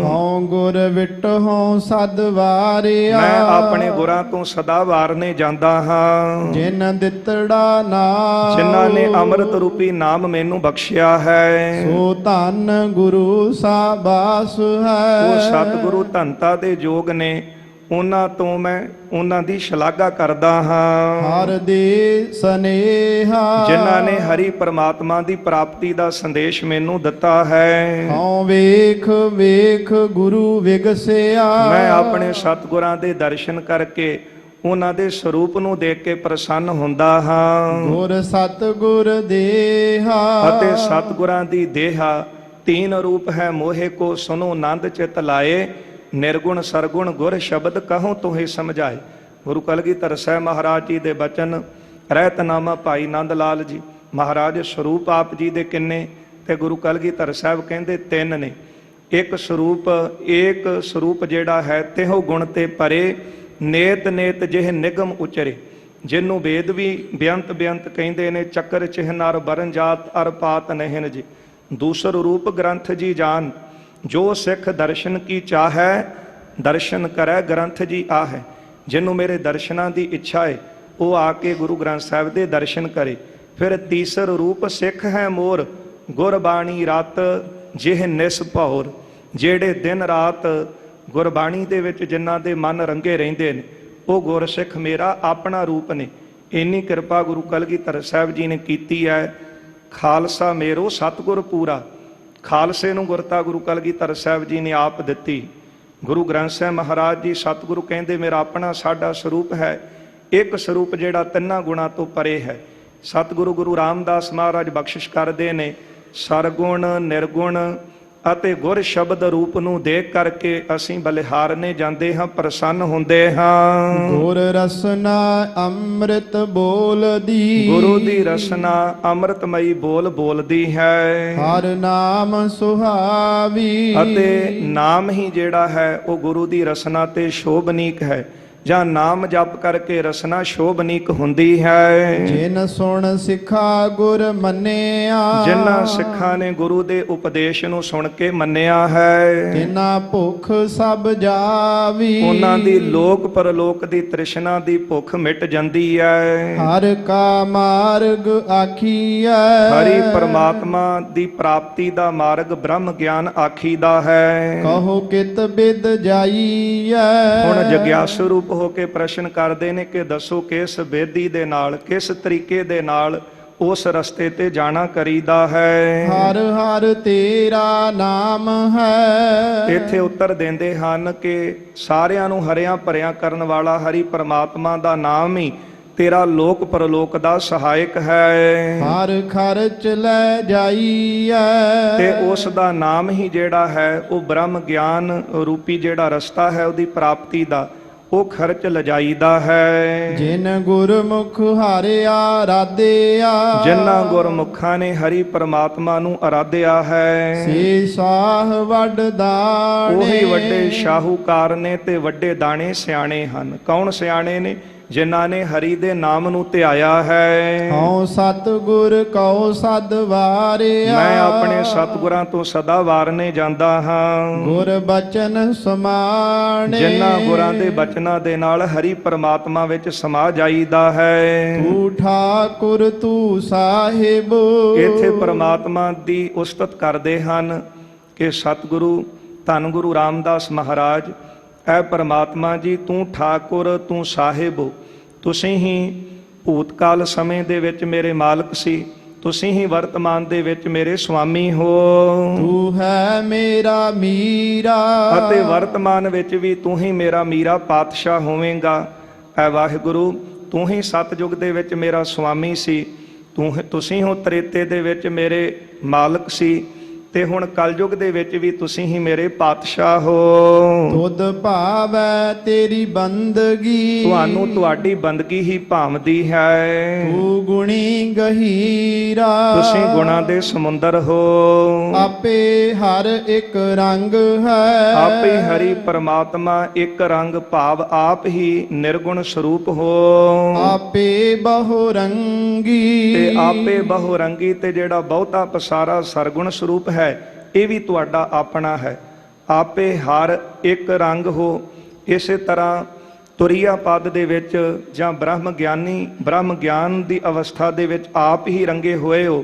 ਹਉ ਗੁਰ ਵਿਟਹੁ ਸਦ ਵਾਰਿਆ। ਮੈਂ ਆਪਣੇ ਗੁਰਾਂ ਤੋਂ ਸਦਾ ਵਾਰਨੇ ਜਾਂਦਾ ਹਾਂ। ਜਿਨ ਦਿੱਤੜਾ ਨਾਮ, ਜਿਨ੍ਹਾਂ ਨੇ ਅੰਮ੍ਰਿਤ ਰੂਪੀ ਨਾਮ ਮੈਨੂੰ ਬਖਸ਼ਿਆ ਹੈ, ਸੋ ਧੰਨ ਗੁਰੂ ਸਾਬਾਸ ਹੈ। ਉਹ ਸਤਿਗੁਰੂ ਧੰਤਾ ਦੇ ਯੋਗ ਨੇ, ਉਹਨਾਂ ਤੋਂ ਮੈਂ ਉਹਨਾਂ ਦੀ ਸ਼ਲਾਘਾ ਕਰਦਾ ਹਾਂ। ਹਰ ਦੇ ਸਨੇਹਾ, ਜਿਨ੍ਹਾਂ ਨੇ ਹਰੀ ਪਰਮਾਤਮਾ ਦੀ ਪ੍ਰਾਪਤੀ ਦਾ ਸੰਦੇਸ਼ ਮੈਨੂੰ ਦਿੱਤਾ ਹੈ। ਹਉ ਵੇਖ ਵੇਖ ਗੁਰੂ ਵਿਗਸਿਆ। ਮੈਂ ਆਪਣੇ ਸਤਿਗੁਰਾਂ ਦੇ ਦਰਸ਼ਨ ਕਰਕੇ ਉਹਨਾਂ ਦੇ ਸਰੂਪ ਨੂੰ ਦੇਖ ਕੇ ਪ੍ਰਸੰਨ ਹੁੰਦਾ ਹਾਂ। ਗੁਰ ਸਤਿਗੁਰ ਦੇਹਾ, ਅਤੇ ਸਤਿਗੁਰਾਂ ਦੀ ਦੇਹਾ 3 ਰੂਪ ਹੈ। ਮੋਹੇ ਕੋ ਸੁਨੋ ਆਨੰਦ ਚਿਤ ਲਾਏ, ਨਿਰਗੁਣ ਸਰਗੁਣ ਗੁਰ ਸ਼ਬਦ ਕਹੂੰ ਤੁਹੇ ਸਮਝਾਏ। ਗੁਰੂ ਕਲਗੀਧਰ ਸਾਹਿਬ ਮਹਾਰਾਜ ਜੀ ਦੇ ਬਚਨ। ਰਹਿਤਨਾਮਾ ਭਾਈ ਨੰਦ ਲਾਲ ਜੀ ਮਹਾਰਾਜ। ਸਰੂਪ ਆਪ ਜੀ ਦੇ ਕਿੰਨੇ? ਤੇ ਗੁਰੂ ਕਲਗੀਧਰ ਸਾਹਿਬ ਕਹਿੰਦੇ 3 ਨੇ। ਇੱਕ ਸਰੂਪ ਜਿਹੜਾ ਹੈ, ਤਿਹੋ ਗੁਣ ਤੇ ਪਰੇ, ਨੇਤ ਨੇਤ ਜਿਹ ਨਿਗਮ ਉਚਰੇ। ਜਿਹਨੂੰ ਵੇਦ ਵੀ ਬੇਅੰਤ ਕਹਿੰਦੇ ਨੇ, ਚੱਕਰ ਚਿਹਨ ਅਰ ਬਰਨ ਜਾਤ ਅਰ ਪਾਤ ਨਹਿਨ ਜੀ। ਦੂਸਰ ਰੂਪ ਗ੍ਰੰਥ ਜੀ ਜਾਨ, ਜੋ ਸਿੱਖ ਦਰਸ਼ਨ ਕੀ ਚਾਹੈ, ਦਰਸ਼ਨ ਕਰੈ ਗ੍ਰੰਥ ਜੀ ਆਹੈ। ਜਿਹਨੂੰ ਮੇਰੇ ਦਰਸ਼ਨਾਂ ਦੀ ਇੱਛਾ ਹੈ, ਉਹ ਆ ਕੇ ਗੁਰੂ ਗ੍ਰੰਥ ਸਾਹਿਬ ਦੇ ਦਰਸ਼ਨ ਕਰੇ। ਫਿਰ ਤੀਸਰ ਰੂਪ ਸਿੱਖ ਹੈ ਮੋਰ, ਗੁਰਬਾਣੀ ਰਤ ਜਿਹ ਨਿਸ ਭੌਰ। ਜਿਹੜੇ ਦਿਨ ਰਾਤ ਗੁਰਬਾਣੀ ਦੇ ਵਿੱਚ ਜਿਨ੍ਹਾਂ ਦੇ ਮਨ ਰੰਗੇ ਰਹਿੰਦੇ ਨੇ ਉਹ ਗੁਰਸਿੱਖ ਮੇਰਾ ਆਪਣਾ ਰੂਪ ਨੇ। ਇੰਨੀ ਕਿਰਪਾ ਗੁਰੂ ਕਲਗੀਧਰ ਸਾਹਿਬ ਜੀ ਨੇ ਕੀਤੀ ਹੈ। ਖਾਲਸਾ ਮੇਰੋ ਸਤਿਗੁਰ ਪੂਰਾ, ਖਾਲਸੇ ਨੂੰ ਗੁਰਤਾ ਗੁਰੂ ਕਲਗੀਧਰ ਸਾਹਿਬ ਜੀ ਨੇ ਆਪ ਦਿੱਤੀ। ਗੁਰੂ ਗ੍ਰੰਥ ਸਾਹਿਬ ਮਹਾਰਾਜ ਜੀ ਸਤਿਗੁਰੂ ਕਹਿੰਦੇ ਮੇਰਾ ਆਪਣਾ ਸਾਡਾ ਸਰੂਪ ਹੈ, ਇੱਕ ਸਰੂਪ ਜਿਹੜਾ ਤਿੰਨਾਂ ਗੁਣਾਂ ਤੋਂ ਪਰੇ ਹੈ। ਸਤਿਗੁਰੂ ਗੁਰੂ ਰਾਮਦਾਸ ਮਹਾਰਾਜ ਬਖਸ਼ਿਸ਼ ਕਰਦੇ ਨੇ, ਸਰਗੁਣ ਨਿਰਗੁਣ ਅਤੇ ਗੁਰ ਸ਼ਬਦ ਰੂਪ ਨੂੰ ਦੇਖ ਕਰਕੇ ਅਸੀਂ ਬਲਿਹਾਰਨੇ ਜਾਂਦੇ ਹਾਂ, ਪ੍ਰਸੰਨ ਹੁੰਦੇ ਹਾਂ। ਗੁਰ ਰਸਨਾ ਅੰਮ੍ਰਿਤ ਬੋਲਦੀ, ਗੁਰੂ ਦੀ ਰਸਨਾ ਅੰਮ੍ਰਿਤਮਈ ਬੋਲ ਬੋਲਦੀ ਹੈ। ਹਰ ਨਾਮ ਸੁਹਾਵੀ, ਅਤੇ ਨਾਮ ਹੀ ਜਿਹੜਾ ਹੈ ਉਹ ਗੁਰੂ ਦੀ ਰਸਨਾ ਤੇ ਸ਼ੋਭਨੀਕ ਹੈ, ਜਾਂ ਨਾਮ ਜਪ ਕਰਕੇ ਰਸਨਾ ਸ਼ੋਭਨੀਕ ਹੁੰਦੀ ਹੈ। ਜਿਨ ਸੁਣ ਸਿੱਖਾ ਗੁਰ ਮੰਨਿਆ, ਜਿਨ੍ਹਾਂ ਸਿੱਖਾਂ ਨੇ ਗੁਰੂ ਦੇ ਉਪਦੇਸ਼ ਨੂੰ ਸੁਣ ਕੇ ਮੰਨਿਆ ਹੈ, ਤਿਨਾ ਭੁੱਖ ਸਭ ਜਾਵੀ, ਉਹਨਾਂ ਦੀ ਲੋਕ ਪਰਲੋਕ ਦੀ ਤ੍ਰਿਸ਼ਨਾ ਦੀ ਭੁੱਖ ਮਿਟ ਜਾਂਦੀ ਹੈ। ਹਰ ਕਾ ਮਾਰਗ ਆਖੀਐ, ਹਰੀ ਪਰਮਾਤਮਾ ਦੀ ਪ੍ਰਾਪਤੀ ਦਾ ਮਾਰਗ ਬ੍ਰਹਮ ਗਿਆਨ ਆਖੀਦਾ ਹੈ। ਕਹੋ ਕਿਤ ਬਿਦ ਜਾਈਐ, ਹੁਣ ਜਗਿਆਸੂ ਰੂਪ ਹੋ ਕੇ ਪ੍ਰਸ਼ਨ ਕਰਦੇ ਨੇ ਕਿ ਦੱਸੋ ਕਿਸ ਬੇਦੀ ਦੇ ਨਾਲ, ਕਿਸ ਤਰੀਕੇ ਦੇ ਨਾਲ ਉਸ ਰਸਤੇ ਤੇ ਜਾਣਾ ਕਰੀਦਾ ਹੈ। ਹਰ ਹਰ ਤੇਰਾ ਨਾਮ ਹੈ, ਇੱਥੇ ਉੱਤਰ ਦਿੰਦੇ ਹਨ ਕਿ ਸਾਰਿਆਂ ਨੂੰ ਹਰਿਆਂ ਭਰਿਆਂ ਕਰਨ ਵਾਲਾ ਹਰੀ ਪਰਮਾਤਮਾ ਦਾ ਨਾਮ ਹੀ ਤੇਰਾ ਲੋਕ ਪਰਲੋਕ ਦਾ ਸਹਾਇਕ ਹੈ। ਹਰ ਖਰਚ ਲੈ ਜਾਈਐ, ਤੇ ਉਸ ਦਾ ਨਾਮ ਹੀ ਜਿਹੜਾ ਹੈ ਉਹ ਬ੍ਰਹਮ ਗਿਆਨ ਰੂਪੀ ਜਿਹੜਾ ਰਸਤਾ ਹੈ ਉਹਦੀ ਪ੍ਰਾਪਤੀ ਦਾ ਉਹ ਖਰਚ ਲਜਾਈਦਾ ਹੈ। ਜਿਨ ਗੁਰਮੁਖ ਹਾਰਿਆ ਰਾਧਿਆ, ਜਿਨ੍ਹਾਂ ਗੁਰਮੁਖਾਂ ਨੇ ਹਰੀ ਪਰਮਾਤਮਾ ਨੂੰ ਅਰਾਧਿਆ ਹੈ, ਸੇ ਸਾਹ ਵੱਡ ਦਾਣੇ, ਉਹੀ ਵੱਡੇ ਸ਼ਾਹੂਕਾਰ ਨੇ ਤੇ ਵੱਡੇ ਦਾਣੇ ਸਿਆਣੇ ਹਨ। ਕੌਣ ਸਿਆਣੇ ਨੇ? ਜਿਨ੍ਹਾਂ ਨੇ ਹਰੀ ਦੇ ਨਾਮ ਨੂੰ ਧਿਆਇਆ ਹੈ। ਹਉ ਸਤਿਗੁਰ ਕਉ ਸਦ ਵਾਰਿਆ, ਮੈਂ ਆਪਣੇ ਸਤਿਗੁਰਾਂ ਤੋਂ ਸਦਾ ਵਾਰਨੇ ਜਾਂਦਾ ਹਾਂ। ਗੁਰ ਬਚਨ ਸਮਾਣੇ, ਜਿਨ੍ਹਾਂ ਗੁਰਾਂ ਦੇ ਬਚਨਾਂ ਦੇ ਨਾਲ ਹਰੀ ਪਰਮਾਤਮਾ ਵਿੱਚ ਸਮਾ ਜਾਈਦਾ ਹੈ। ਤੂੰ ਠਾਕੁਰ ਤੂੰ ਸਾਹਿਬ, ਇੱਥੇ ਪਰਮਾਤਮਾ ਦੀ ਉਸਤਤ ਕਰਦੇ ਹਨ ਕਿ ਸਤਿਗੁਰੂ ਧੰਨ ਗੁਰੂ ਰਾਮਦਾਸ ਮਹਾਰਾਜ, ਐ ਪਰਮਾਤਮਾ ਜੀ ਤੂੰ ਠਾਕੁਰ ਤੂੰ ਸਾਹਿਬ, ਤੁਸੀਂ ਹੀ ਭੂਤਕਾਲ ਸਮੇਂ ਦੇ ਵਿੱਚ ਮੇਰੇ ਮਾਲਕ ਸੀ, ਤੁਸੀਂ ਹੀ ਵਰਤਮਾਨ ਦੇ ਵਿੱਚ ਮੇਰੇ ਸੁਆਮੀ ਹੋ। ਤੂੰ ਹੈ ਮੇਰਾ ਮੀਰਾ, ਅਤੇ ਵਰਤਮਾਨ ਵਿੱਚ ਵੀ ਤੂੰ ਹੀ ਮੇਰਾ ਮੀਰਾ ਪਾਤਸ਼ਾਹ ਹੋਵੇਂਗਾ। ਐ ਵਾਹਿਗੁਰੂ ਤੂੰ ਹੀ ਸਤਿਯੁਗ ਦੇ ਵਿੱਚ ਮੇਰਾ ਸੁਆਮੀ ਸੀ, ਤੁਸੀਂ ਹੋ ਤ੍ਰੇਤੇ ਦੇ ਵਿੱਚ ਮੇਰੇ ਮਾਲਕ ਸੀ, ਤੇ ਹੁਣ ਕਲਯੁਗ ਦੇ ਵਿੱਚ ਵੀ ਤੁਸੀਂ ਹੀ ਮੇਰੇ ਪਾਤਸ਼ਾਹ ਹੋ। ਤੁਧ ਭਾਵੈ ਤੇਰੀ ਬੰਦਗੀ, ਤੁਹਾਨੂੰ ਤੁਹਾਡੀ ਬੰਦਗੀ ਹੀ ਭਾਵਦੀ ਹੈ। ਤੂੰ ਗੁਣੀ ਗਹੀਰਾ, ਤੁਸੀਂ ਗੁਣਾਂ ਦੇ ਸਮੁੰਦਰ ਹੋ। ਆਪੇ ਹਰ ਇੱਕ ਰੰਗ ਹੈ, ਆਪੇ ਹਰੀ ਪਰਮਾਤਮਾ ਇੱਕ ਰੰਗ ਭਾਵ ਆਪ ਹੀ ਨਿਰਗੁਣ ਸਰੂਪ ਹੋ। ਆਪੇ ਬਹੁ ਰੰਗੀ, ਤੇ ਆਪੇ ਬਹੁ ਰੰਗੀ ਤੇ ਜਿਹੜਾ ਬਹੁਤਾ ਪਸਾਰਾ ਸਰਗੁਣ ਸਰੂਪ ਹੈ ਇਹ ਵੀ ਤੁਹਾਡਾ ਆਪਣਾ ਹੈ। ਆਪੇ ਹਰ ਇੱਕ ਰੰਗ ਹੋ। ਇਸੇ ਤਰ੍ਹਾਂ ਤੁਰੀਆ ਪਦ ਦੇ ਵਿੱਚ ਜਾਂ ਬ੍ਰਹਮ ਗਿਆਨ ਦੀ ਅਵਸਥਾ ਦੇ ਵਿੱਚ ਆਪ ਹੀ ਰੰਗੇ ਹੋਏ ਹੋ।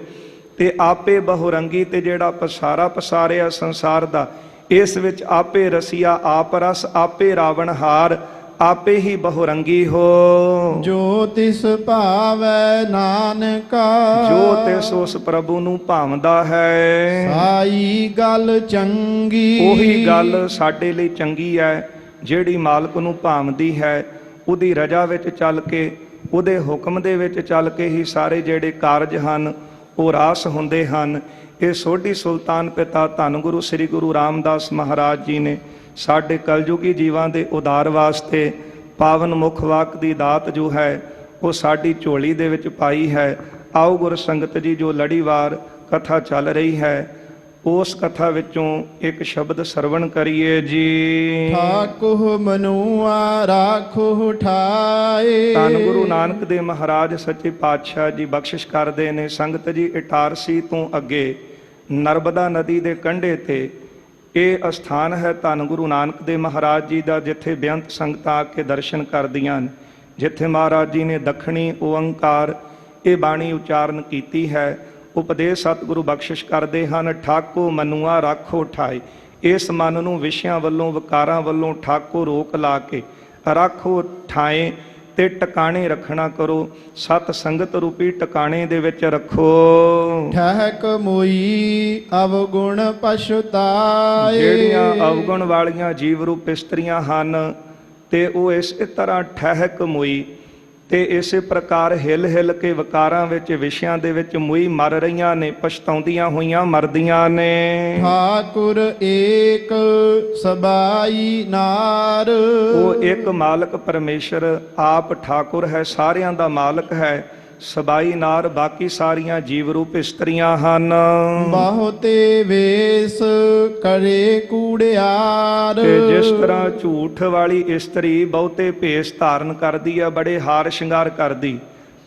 ਤੇ ਆਪੇ ਬਹੁ ਰੰਗੀ ਤੇ ਜਿਹੜਾ ਪਸਾਰਾ ਪਸਾਰਿਆ ਸੰਸਾਰ ਦਾ, ਇਸ ਵਿੱਚ ਆਪੇ ਰਸੀਆ ਆਪ ਰਸ, ਆਪੇ ਰਾਵਣ ਹਾਰ, ਆਪੇ ਹੀ ਬਹੁਰੰਗੀ ਹੋ। ਜੋ ਤਿਸ ਭਾਵੈ ਨਾਨਕਾ, ਜੋ ਤਿਸ ਉਸ ਪ੍ਰਭੂ ਨੂੰ ਭਾਵਦਾ ਹੈ, ਸਾਈ ਗੱਲ ਚੰਗੀ। ਉਹੀ ਗੱਲ ਸਾਡੇ ਲਈ ਚੰਗੀ ਹੈ ਜਿਹੜੀ ਮਾਲਕ ਨੂੰ ਭਾਵਦੀ ਹੈ। ਉਹਦੀ ਰਜ਼ਾ ਵਿੱਚ ਚੱਲ ਕੇ, ਉਹਦੇ ਹੁਕਮ ਦੇ ਵਿੱਚ ਚੱਲ ਕੇ ਹੀ ਸਾਰੇ ਜਿਹੜੇ ਕਾਰਜ ਹਨ ਉਹ ਰਾਸ ਹੁੰਦੇ ਹਨ। ਇਹ ਸੋਢੀ ਸੁਲਤਾਨ ਪਿਤਾ ਧੰਨ ਗੁਰੂ ਸ੍ਰੀ ਗੁਰੂ ਰਾਮਦਾਸ ਮਹਾਰਾਜ ਜੀ ਨੇ ਸਾਡੇ ਕਲਯੁਗੀ ਜੀਵਾਂ ਦੇ ਉਦਾਰ ਵਾਸਤੇ ਪਾਵਨ ਮੁਖ ਵਾਕ ਦੀ ਦਾਤ ਜੋ ਹੈ ਉਹ ਸਾਡੀ ਝੋਲੀ ਦੇ ਵਿੱਚ ਪਾਈ ਹੈ। ਆਓ ਗੁਰ ਸੰਗਤ ਜੀ, ਜੋ ਲੜੀਵਾਰ ਕਥਾ ਚੱਲ ਰਹੀ ਹੈ ਉਸ ਕਥਾ ਵਿੱਚੋਂ ਇੱਕ ਸ਼ਬਦ ਸਰਵਣ ਕਰੀਏ ਜੀ। ਠਾਕੁ ਮਨੁਆ ਰਾਖੁ ਠਾਏ, ਧੰਨ ਗੁਰੂ ਨਾਨਕ ਦੇਵ ਮਹਾਰਾਜ ਸੱਚੇ ਪਾਤਸ਼ਾਹ ਜੀ ਬਖਸ਼ਿਸ਼ ਕਰਦੇ ਨੇ। ਸੰਗਤ ਜੀ, ਇਟਾਰਸੀ ਤੋਂ ਅੱਗੇ ਨਰਮਦਾ ਨਦੀ ਦੇ ਕੰਢੇ ਤੇ ਇਹ ਅਸਥਾਨ ਹੈ ਧੰਨ ਗੁਰੂ ਨਾਨਕ ਦੇਵ ਮਹਾਰਾਜ ਜੀ ਦਾ, ਜਿੱਥੇ ਬੇਅੰਤ ਸੰਗਤਾਂ ਆ ਕੇ ਦਰਸ਼ਨ ਕਰਦੀਆਂ ਨੇ, ਜਿੱਥੇ ਮਹਾਰਾਜ ਜੀ ਨੇ ਦੱਖਣੀ ਓੰਕਾਰ ਇਹ ਬਾਣੀ ਉਚਾਰਨ ਕੀਤੀ ਹੈ। ਉਪਦੇਸ਼ ਸਤਿਗੁਰੂ ਬਖਸ਼ਿਸ਼ ਕਰਦੇ ਹਨ, ਠਾਕੋ ਮਨੂਆ ਰਾਖੋ ਠਾਏ। ਇਸ ਮਨ ਨੂੰ ਵਿਸ਼ਿਆਂ ਵੱਲੋਂ ਵਿਕਾਰਾਂ ਵੱਲੋਂ ਠਾਕੋ ਰੋਕ ਲਾ ਕੇ ਰਾਖੋ ਠਾਏ ਤੇ ਟਿਕਾਣੇ ਰੱਖਣਾ ਕਰੋ। ਸਤ ਸੰਗਤ ਰੂਪੀ ਟਿਕਾਣੇ ਦੇ ਵਿੱਚ ਰੱਖੋ। ਠਹਿਕ ਮੋਈ ਅਵਗੁਣ ਪਛਤਾਏ। ਜਿਹੜੀਆਂ ਅਵਗੁਣ ਵਾਲੀਆਂ ਜੀਵ ਰੂਪ ਇਸਤਰੀਆਂ ਹਨ ਤੇ ਉਹ ਇਸੇ ਤਰ੍ਹਾਂ ਠਹਿਕ ਮੋਈ ਤੇ ਇਸੇ ਪ੍ਰਕਾਰ ਹਿਲ ਹਿਲ ਕੇ ਵਿਕਾਰਾਂ ਵਿੱਚ ਵਿਸ਼ਿਆਂ ਦੇ ਵਿੱਚ ਮੋਈ ਮਰ ਰਹੀਆਂ ਨੇ, ਪਛਤਾਉਂਦੀਆਂ ਹੋਈਆਂ ਮਰਦੀਆਂ ਨੇ। ਠਾਕੁਰ ਏਕ ਸਬਾਈ ਨਾਰ। ਉਹ ਇੱਕ ਮਾਲਕ ਪਰਮੇਸ਼ਰ ਆਪ ਠਾਕੁਰ ਹੈ, ਸਾਰਿਆਂ ਦਾ ਮਾਲਕ ਹੈ। ਸਬਾਈ ਨਾਰ ਬਾਕੀ ਸਾਰੀਆਂ ਜੀਵ ਰੂਪ ਇਸਤਰੀਆਂ ਹਨ। ਬਹੁਤੇ ਵੇਸ ਕਰੇ ਕੂੜਿਆਰ। ਤੇ ਜਿਸ ਤਰ੍ਹਾਂ ਝੂਠ ਵਾਲੀ ਇਸਤਰੀ ਬਹੁਤੇ ਭੇਸ ਧਾਰਨ ਕਰਦੀ ਹੈ, ਬੜੇ ਹਾਰ ਸ਼ਿੰਗਾਰ ਕਰਦੀ,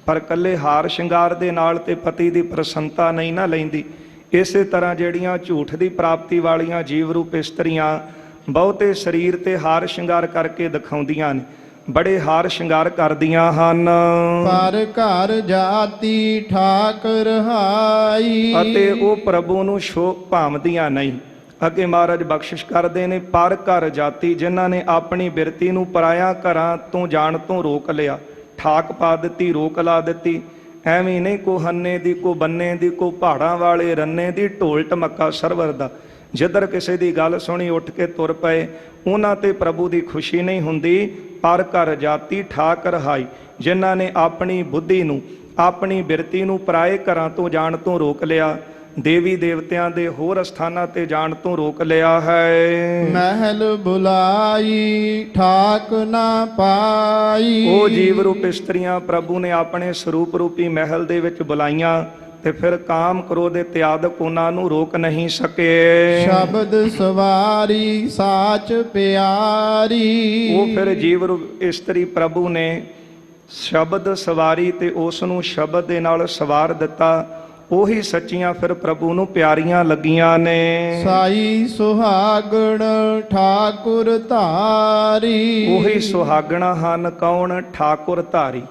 ਪਰ ਕੱਲੇ ਹਾਰ ਸ਼ਿੰਗਾਰ ਦੇ ਨਾਲ ਤੇ ਪਤੀ ਦੀ ਪ੍ਰਸੰਨਤਾ ਨਹੀਂ ਨਾ ਲੈਂਦੀ, ਇਸੇ ਤਰ੍ਹਾਂ ਜਿਹੜੀਆਂ ਝੂਠ ਦੀ ਪ੍ਰਾਪਤੀ ਵਾਲੀਆਂ ਜੀਵ ਰੂਪ ਇਸਤਰੀਆਂ ਬਹੁਤੇ ਸਰੀਰ ਤੇ ਹਾਰ ਸ਼ਿੰਗਾਰ ਕਰਕੇ ਦਿਖਾਉਂਦੀਆਂ ਨੇ, ਬੜੇ ਹਾਰ ਸ਼ਿੰਗਾਰ ਕਰਦੀਆਂ ਹਨ। ਪਰ ਘਰ ਜਾਤੀ ਠਾਕੁਰ ਹਾਈ। ਅਤੇ ਉਹ ਪ੍ਰਭੂ ਨੂੰ ਸ਼ੋਕ ਭਾਵਦੀਆਂ ਨਹੀਂ। ਅੱਗੇ ਮਹਾਰਾਜ ਬਖਸ਼ਿਸ਼ ਕਰਦੇ ਨੇ, ਪਰ ਘਰ ਜਾਤੀ ਜਿਨ੍ਹਾਂ ਨੇ ਆਪਣੀ ਬਿਰਤੀ ਨੂੰ ਪਰਾਇਆ ਘਰਾਂ ਤੋਂ ਜਾਣ ਤੋਂ ਰੋਕ ਲਿਆ, ਠਾਕ ਪਾ ਦਿੱਤੀ, ਰੋਕ ਲਾ ਦਿੱਤੀ। ਐਵੇਂ ਨਹੀਂ ਕੋ ਹੰਨੇ ਦੀ, ਕੋ ਬੰਨੇ ਦੀ, ਕੋ ਪਹਾੜਾਂ ਵਾਲੇ ਰੰਨੇ ਦੀ, ਢੋਲ ਢਮੱਕਾ ਸਰਵਰ ਦਾ। ਜਿੱਧਰ ਕਿਸੇ ਦੀ ਗੱਲ ਸੁਣੀ ਉੱਠ ਕੇ ਤੁਰ ਪਏ, ਉਹਨਾਂ ਤੇ ਪ੍ਰਭੂ ਦੀ ਖੁਸ਼ੀ ਨਹੀਂ ਹੁੰਦੀ। ਪਰ ਘਰ ਜਾਤੀ ਠਾਕ ਰਹਾਈ, ਜਿਨ੍ਹਾਂ ਨੇ ਆਪਣੀ ਬੁੱਧੀ ਨੂੰ, ਆਪਣੀ ਬਿਰਤੀ ਨੂੰ ਪਰਾਏ ਘਰਾਂ ਤੋਂ ਜਾਣ ਤੋਂ ਰੋਕ ਲਿਆ, ਦੇਵੀ ਦੇਵਤਿਆਂ ਦੇ ਹੋਰ ਅਸਥਾਨਾਂ ਤੇ ਜਾਣ ਤੋਂ ਰੋਕ ਲਿਆ ਹੈ। ਮਹਿਲ ਬੁਲਾਈ ਠਾਕ ਨਾ ਪਾਈ। ਉਹ ਜੀਵ ਰੂਪ ਇਸਤਰੀਆਂ ਪ੍ਰਭੂ ਨੇ ਆਪਣੇ ਸਰੂਪ ਰੂਪੀ ਮਹਿਲ ਦੇ ਵਿੱਚ ਬੁਲਾਈਆਂ ਤੇ ਫਿਰ ਕਾਮ ਕ੍ਰੋਧ ਦੇ ਤਿਆਦਕ ਉਹਨਾਂ ਨੂੰ ਰੋਕ ਨਹੀਂ ਸਕੇ। ਸ਼ਬਦ ਸਵਾਰੀ ਸਾਚ ਪਿਆਰੀ। ਉਹ ਫਿਰ ਜੀਵ ਰੂਪ ਇਸਤਰੀ ਪ੍ਰਭੂ ਨੇ ਸ਼ਬਦ ਸਵਾਰੀ ਤੇ ਉਸ ਨੂੰ ਸ਼ਬਦ ਦੇ ਨਾਲ ਸਵਾਰ ਦਿੱਤਾ। ਉਹੀ ਸੱਚੀਆਂ ਫਿਰ ਪ੍ਰਭੂ ਨੂੰ ਪਿਆਰੀਆਂ ਲੱਗੀਆਂ ਨੇ। ਸਾਈ ਸੁਹਾਗਣ ਠਾਕੁਰ ਧਾਰੀ। ਉਹੀ ਸੁਹਾਗਣਾ ਹਨ, ਕੌਣ? ਠਾਕੁਰ ਧਾਰੀ।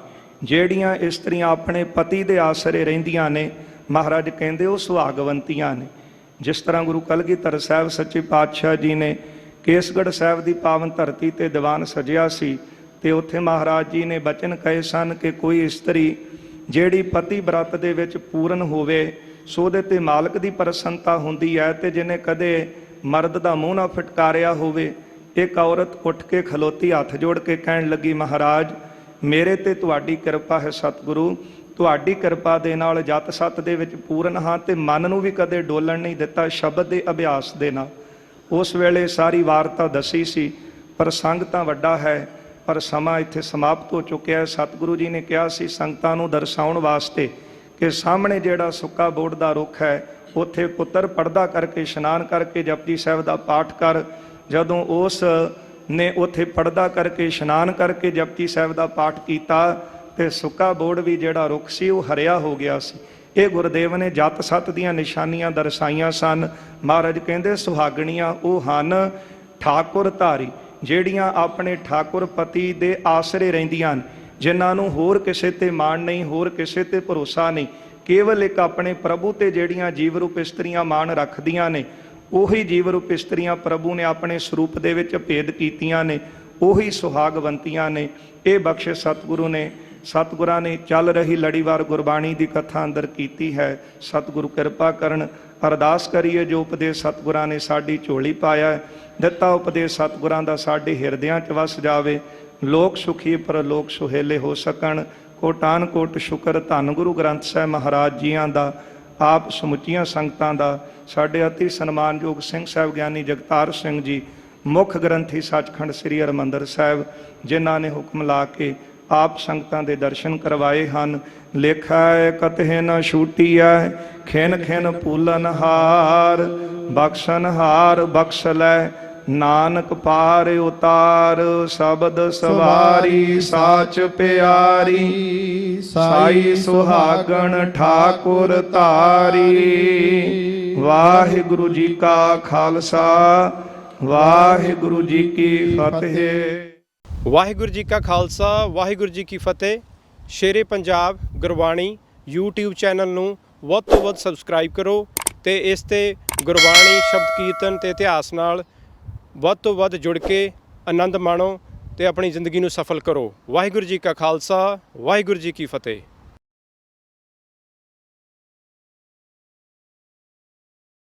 ਜਿਹੜੀਆਂ ਇਸਤਰੀਆਂ ਆਪਣੇ ਪਤੀ ਦੇ ਆਸਰੇ ਰਹਿੰਦੀਆਂ ਨੇ, ਮਹਾਰਾਜ ਕਹਿੰਦੇ ਉਹ ਸੁਹਾਗਵੰਤੀਆਂ ਨੇ। ਜਿਸ ਤਰ੍ਹਾਂ ਗੁਰੂ ਕਲਗੀਧਰ ਸਾਹਿਬ ਸੱਚੇ ਪਾਤਸ਼ਾਹ ਜੀ ਨੇ ਕੇਸਗੜ੍ਹ ਸਾਹਿਬ ਦੀ ਪਾਵਨ ਧਰਤੀ ਤੇ ਦੀਵਾਨ ਸਜਿਆ ਸੀ ਤੇ ਉੱਥੇ ਮਹਾਰਾਜ ਜੀ ਨੇ ਬਚਨ ਕਹੇ ਸਨ ਕਿ ਕੋਈ ਇਸਤਰੀ ਜਿਹੜੀ ਪਤੀ ਬ੍ਰਤ ਦੇ ਵਿੱਚ ਪੂਰਨ ਹੋਵੇ, ਸੋ ਉਹਦੇ ਤੇ ਮਾਲਕ ਦੀ ਪ੍ਰਸੰਨਤਾ ਹੁੰਦੀ ਹੈ। ਤੇ ਜਿਹਨੇ ਕਦੇ ਮਰਦ ਦਾ ਮੂੰਹ ਨਾ ਫਟਕਾਰਿਆ ਹੋਵੇ। ਇੱਕ ਔਰਤ ਉੱਠ ਕੇ ਖਲੋਤੀ, ਹੱਥ ਜੋੜ ਕੇ ਕਹਿਣ ਲੱਗੀ, ਮਹਾਰਾਜ ਮੇਰੇ ਤੇ ਤੁਹਾਡੀ ਕਿਰਪਾ ਹੈ ਸਤਿਗੁਰੂ, ਤੁਹਾਡੀ ਕਿਰਪਾ ਦੇ ਨਾਲ ਜਤ ਸਤ ਦੇ ਵਿੱਚ ਪੂਰਨ ਹਾਂ ਤੇ ਮਨ ਨੂੰ ਵੀ ਕਦੇ ਡੋਲਣ ਨਹੀਂ ਦਿੱਤਾ ਸ਼ਬਦ ਦੇ ਅਭਿਆਸ ਦੇ ਨਾਲ। ਉਸ ਵੇਲੇ ਸਾਰੀ ਵਾਰਤਾ ਦੱਸੀ ਸੀ। ਪ੍ਰਸੰਗ ਤਾਂ ਵੱਡਾ ਹੈ ਪਰ ਸਮਾਂ ਇੱਥੇ ਸਮਾਪਤ ਹੋ ਚੁੱਕਿਆ। ਸਤਿਗੁਰੂ ਜੀ ਨੇ ਕਿਹਾ ਸੀ ਸੰਗਤਾਂ ਨੂੰ ਦਰਸਾਉਣ ਵਾਸਤੇ ਕਿ ਸਾਹਮਣੇ ਜਿਹੜਾ ਸੁੱਕਾ ਬੋੜ ਦਾ ਰੁੱਖ ਹੈ, ਉੱਥੇ ਪੁੱਤਰ ਪਰਦਾ ਕਰਕੇ ਇਸ਼ਨਾਨ ਕਰਕੇ ਜਪਜੀ ਸਾਹਿਬ ਦਾ ਪਾਠ ਕਰ। ਜਦੋਂ ਉਸ ਨੇ ਉੱਥੇ ਪਰਦਾ ਕਰਕੇ ਇਸ਼ਨਾਨ ਕਰਕੇ ਜਪਜੀ ਸਾਹਿਬ ਦਾ ਪਾਠ ਕੀਤਾ ਤੇ ਸੁੱਕਾ ਬੋੜ ਵੀ ਜਿਹੜਾ ਰੁੱਖ ਸੀ ਉਹ ਹਰਿਆ ਹੋ ਗਿਆ ਸੀ। ਇਹ ਗੁਰਦੇਵ ਨੇ ਜਤ ਸਤ ਦੀਆਂ ਨਿਸ਼ਾਨੀਆਂ ਦਰਸਾਈਆਂ ਸਨ। ਮਹਾਰਾਜ ਕਹਿੰਦੇ ਸੁਹਾਗਣੀਆਂ ਉਹ ਹਨ ਠਾਕੁਰ ਧਾਰੀ, ਜਿਹੜੀਆਂ ਆਪਣੇ ਠਾਕੁਰ ਪਤੀ ਦੇ ਆਸਰੇ ਰਹਿੰਦੀਆਂ ਹਨ, ਜਿਨ੍ਹਾਂ ਨੂੰ ਹੋਰ ਕਿਸੇ ਤੇ ਮਾਣ ਨਹੀਂ, ਹੋਰ ਕਿਸੇ ਤੇ ਭਰੋਸਾ ਨਹੀਂ, ਕੇਵਲ ਇੱਕ ਆਪਣੇ ਪ੍ਰਭੂ ਤੇ ਜਿਹੜੀਆਂ ਜੀਵ ਰੂਪ ਇਸਤਰੀਆਂ ਮਾਣ ਰੱਖਦੀਆਂ ਨੇ, ਉਹੀ ਜੀਵ ਰੂਪ ਇਸਤਰੀਆਂ ਪ੍ਰਭੂ ਨੇ ਆਪਣੇ ਸਰੂਪ ਦੇ ਵਿੱਚ ਭੇਦ ਕੀਤੀਆਂ ਨੇ, ਉਹੀ ਸੁਹਾਗਵੰਤੀਆਂ ਨੇ। ਇਹ ਬਖਸ਼ਿਸ਼ ਸਤਿਗੁਰੂ ਨੇ, ਸਤਿਗੁਰਾਂ ਨੇ ਚੱਲ ਰਹੀ ਲੜੀਵਾਰ ਗੁਰਬਾਣੀ ਦੀ ਕਥਾ ਅੰਦਰ ਕੀਤੀ ਹੈ। ਸਤਿਗੁਰੂ ਕਿਰਪਾ ਕਰਨ। ਅਰਦਾਸ ਕਰੀਏ ਜੋ ਉਪਦੇਸ਼ ਸਤਿਗੁਰਾਂ ਨੇ ਸਾਡੀ ਝੋਲੀ ਪਾਇਆ, ਦਿੱਤਾ ਉਪਦੇਸ਼ ਸਤਿਗੁਰਾਂ ਦਾ ਸਾਡੇ ਹਿਰਦਿਆਂ 'ਚ ਵਸ ਜਾਵੇ। ਲੋਕ ਸੁਖੀ ਪਰ ਲੋਕ ਸੁਹੇਲੇ ਹੋ ਸਕਣ। ਕੋਟਾਨ ਕੋਟ ਸ਼ੁਕਰ ਧੰਨ ਗੁਰੂ ਗ੍ਰੰਥ ਸਾਹਿਬ ਮਹਾਰਾਜ ਜੀਆਂ ਦਾ, ਆਪ ਸਮੁੱਚੀਆਂ ਸੰਗਤਾਂ ਦਾ, ਸਾਡੇ ਅਤੀ ਸਨਮਾਨਯੋਗ ਸਿੰਘ ਸਾਹਿਬ ਗਿਆਨੀ ਜਗਤਾਰ ਸਿੰਘ ਜੀ ਮੁੱਖ ਗ੍ਰੰਥੀ ਸੱਚਖੰਡ ਸ੍ਰੀ ਹਰਿਮੰਦਰ ਸਾਹਿਬ, ਜਿਨ੍ਹਾਂ ਨੇ ਹੁਕਮ ਲਾ ਕੇ ਆਪ ਸੰਗਤਾਂ ਦੇ ਦਰਸ਼ਨ ਕਰਵਾਏ ਹਨ। ਲੇਖਾ ਕਤਹਿ ਨ ਛੂਟੀਐ ਖਿਨ ਖਿਨ ਪੂਲਨ ਹਾਰ, ਬਖਸ਼ਨ ਹਾਰ ਬਖਸ਼ ਲੈ ਨਾਨਕ ਪਾਰ ਉਤਾਰ। ਸ਼ਬਦ ਸਵਾਰੀ ਸਾਚ ਪਿਆਰੀ, ਸਾਈ ਸੁਹਾਗਣ ਠਾਕੁਰ ਧਾਰੀ। ਵਾਹਿਗੁਰੂ ਜੀ ਕਾ ਖਾਲਸਾ, ਵਾਹਿਗੁਰੂ ਜੀ ਕੀ ਫਤਿਹ। ਵਾਹਿਗੁਰੂ ਜੀ ਕਾ ਖਾਲਸਾ, ਵਾਹਿਗੁਰੂ ਜੀ ਕੀ ਫਤਿਹ। ਸ਼ੇਰੇ ਪੰਜਾਬ ਗੁਰਬਾਣੀ YouTube ਚੈਨਲ ਨੂੰ ਵੱਧ ਤੋਂ ਵੱਧ ਸਬਸਕ੍ਰਾਈਬ ਕਰੋ ਤੇ ਇਸ ਤੇ ਗੁਰਬਾਣੀ, ਸ਼ਬਦ ਕੀਰਤਨ ਤੇ ਇਤਿਹਾਸ ਨਾਲ ਵੱਧ ਤੋਂ ਵੱਧ ਜੁੜ ਕੇ ਆਨੰਦ ਮਾਣੋ ਤੇ ਆਪਣੀ ਜ਼ਿੰਦਗੀ ਨੂੰ ਸਫਲ ਕਰੋ। ਵਾਹਿਗੁਰੂ ਜੀ ਕਾ ਖਾਲਸਾ, ਵਾਹਿਗੁਰੂ ਜੀ ਕੀ ਫਤਿਹ।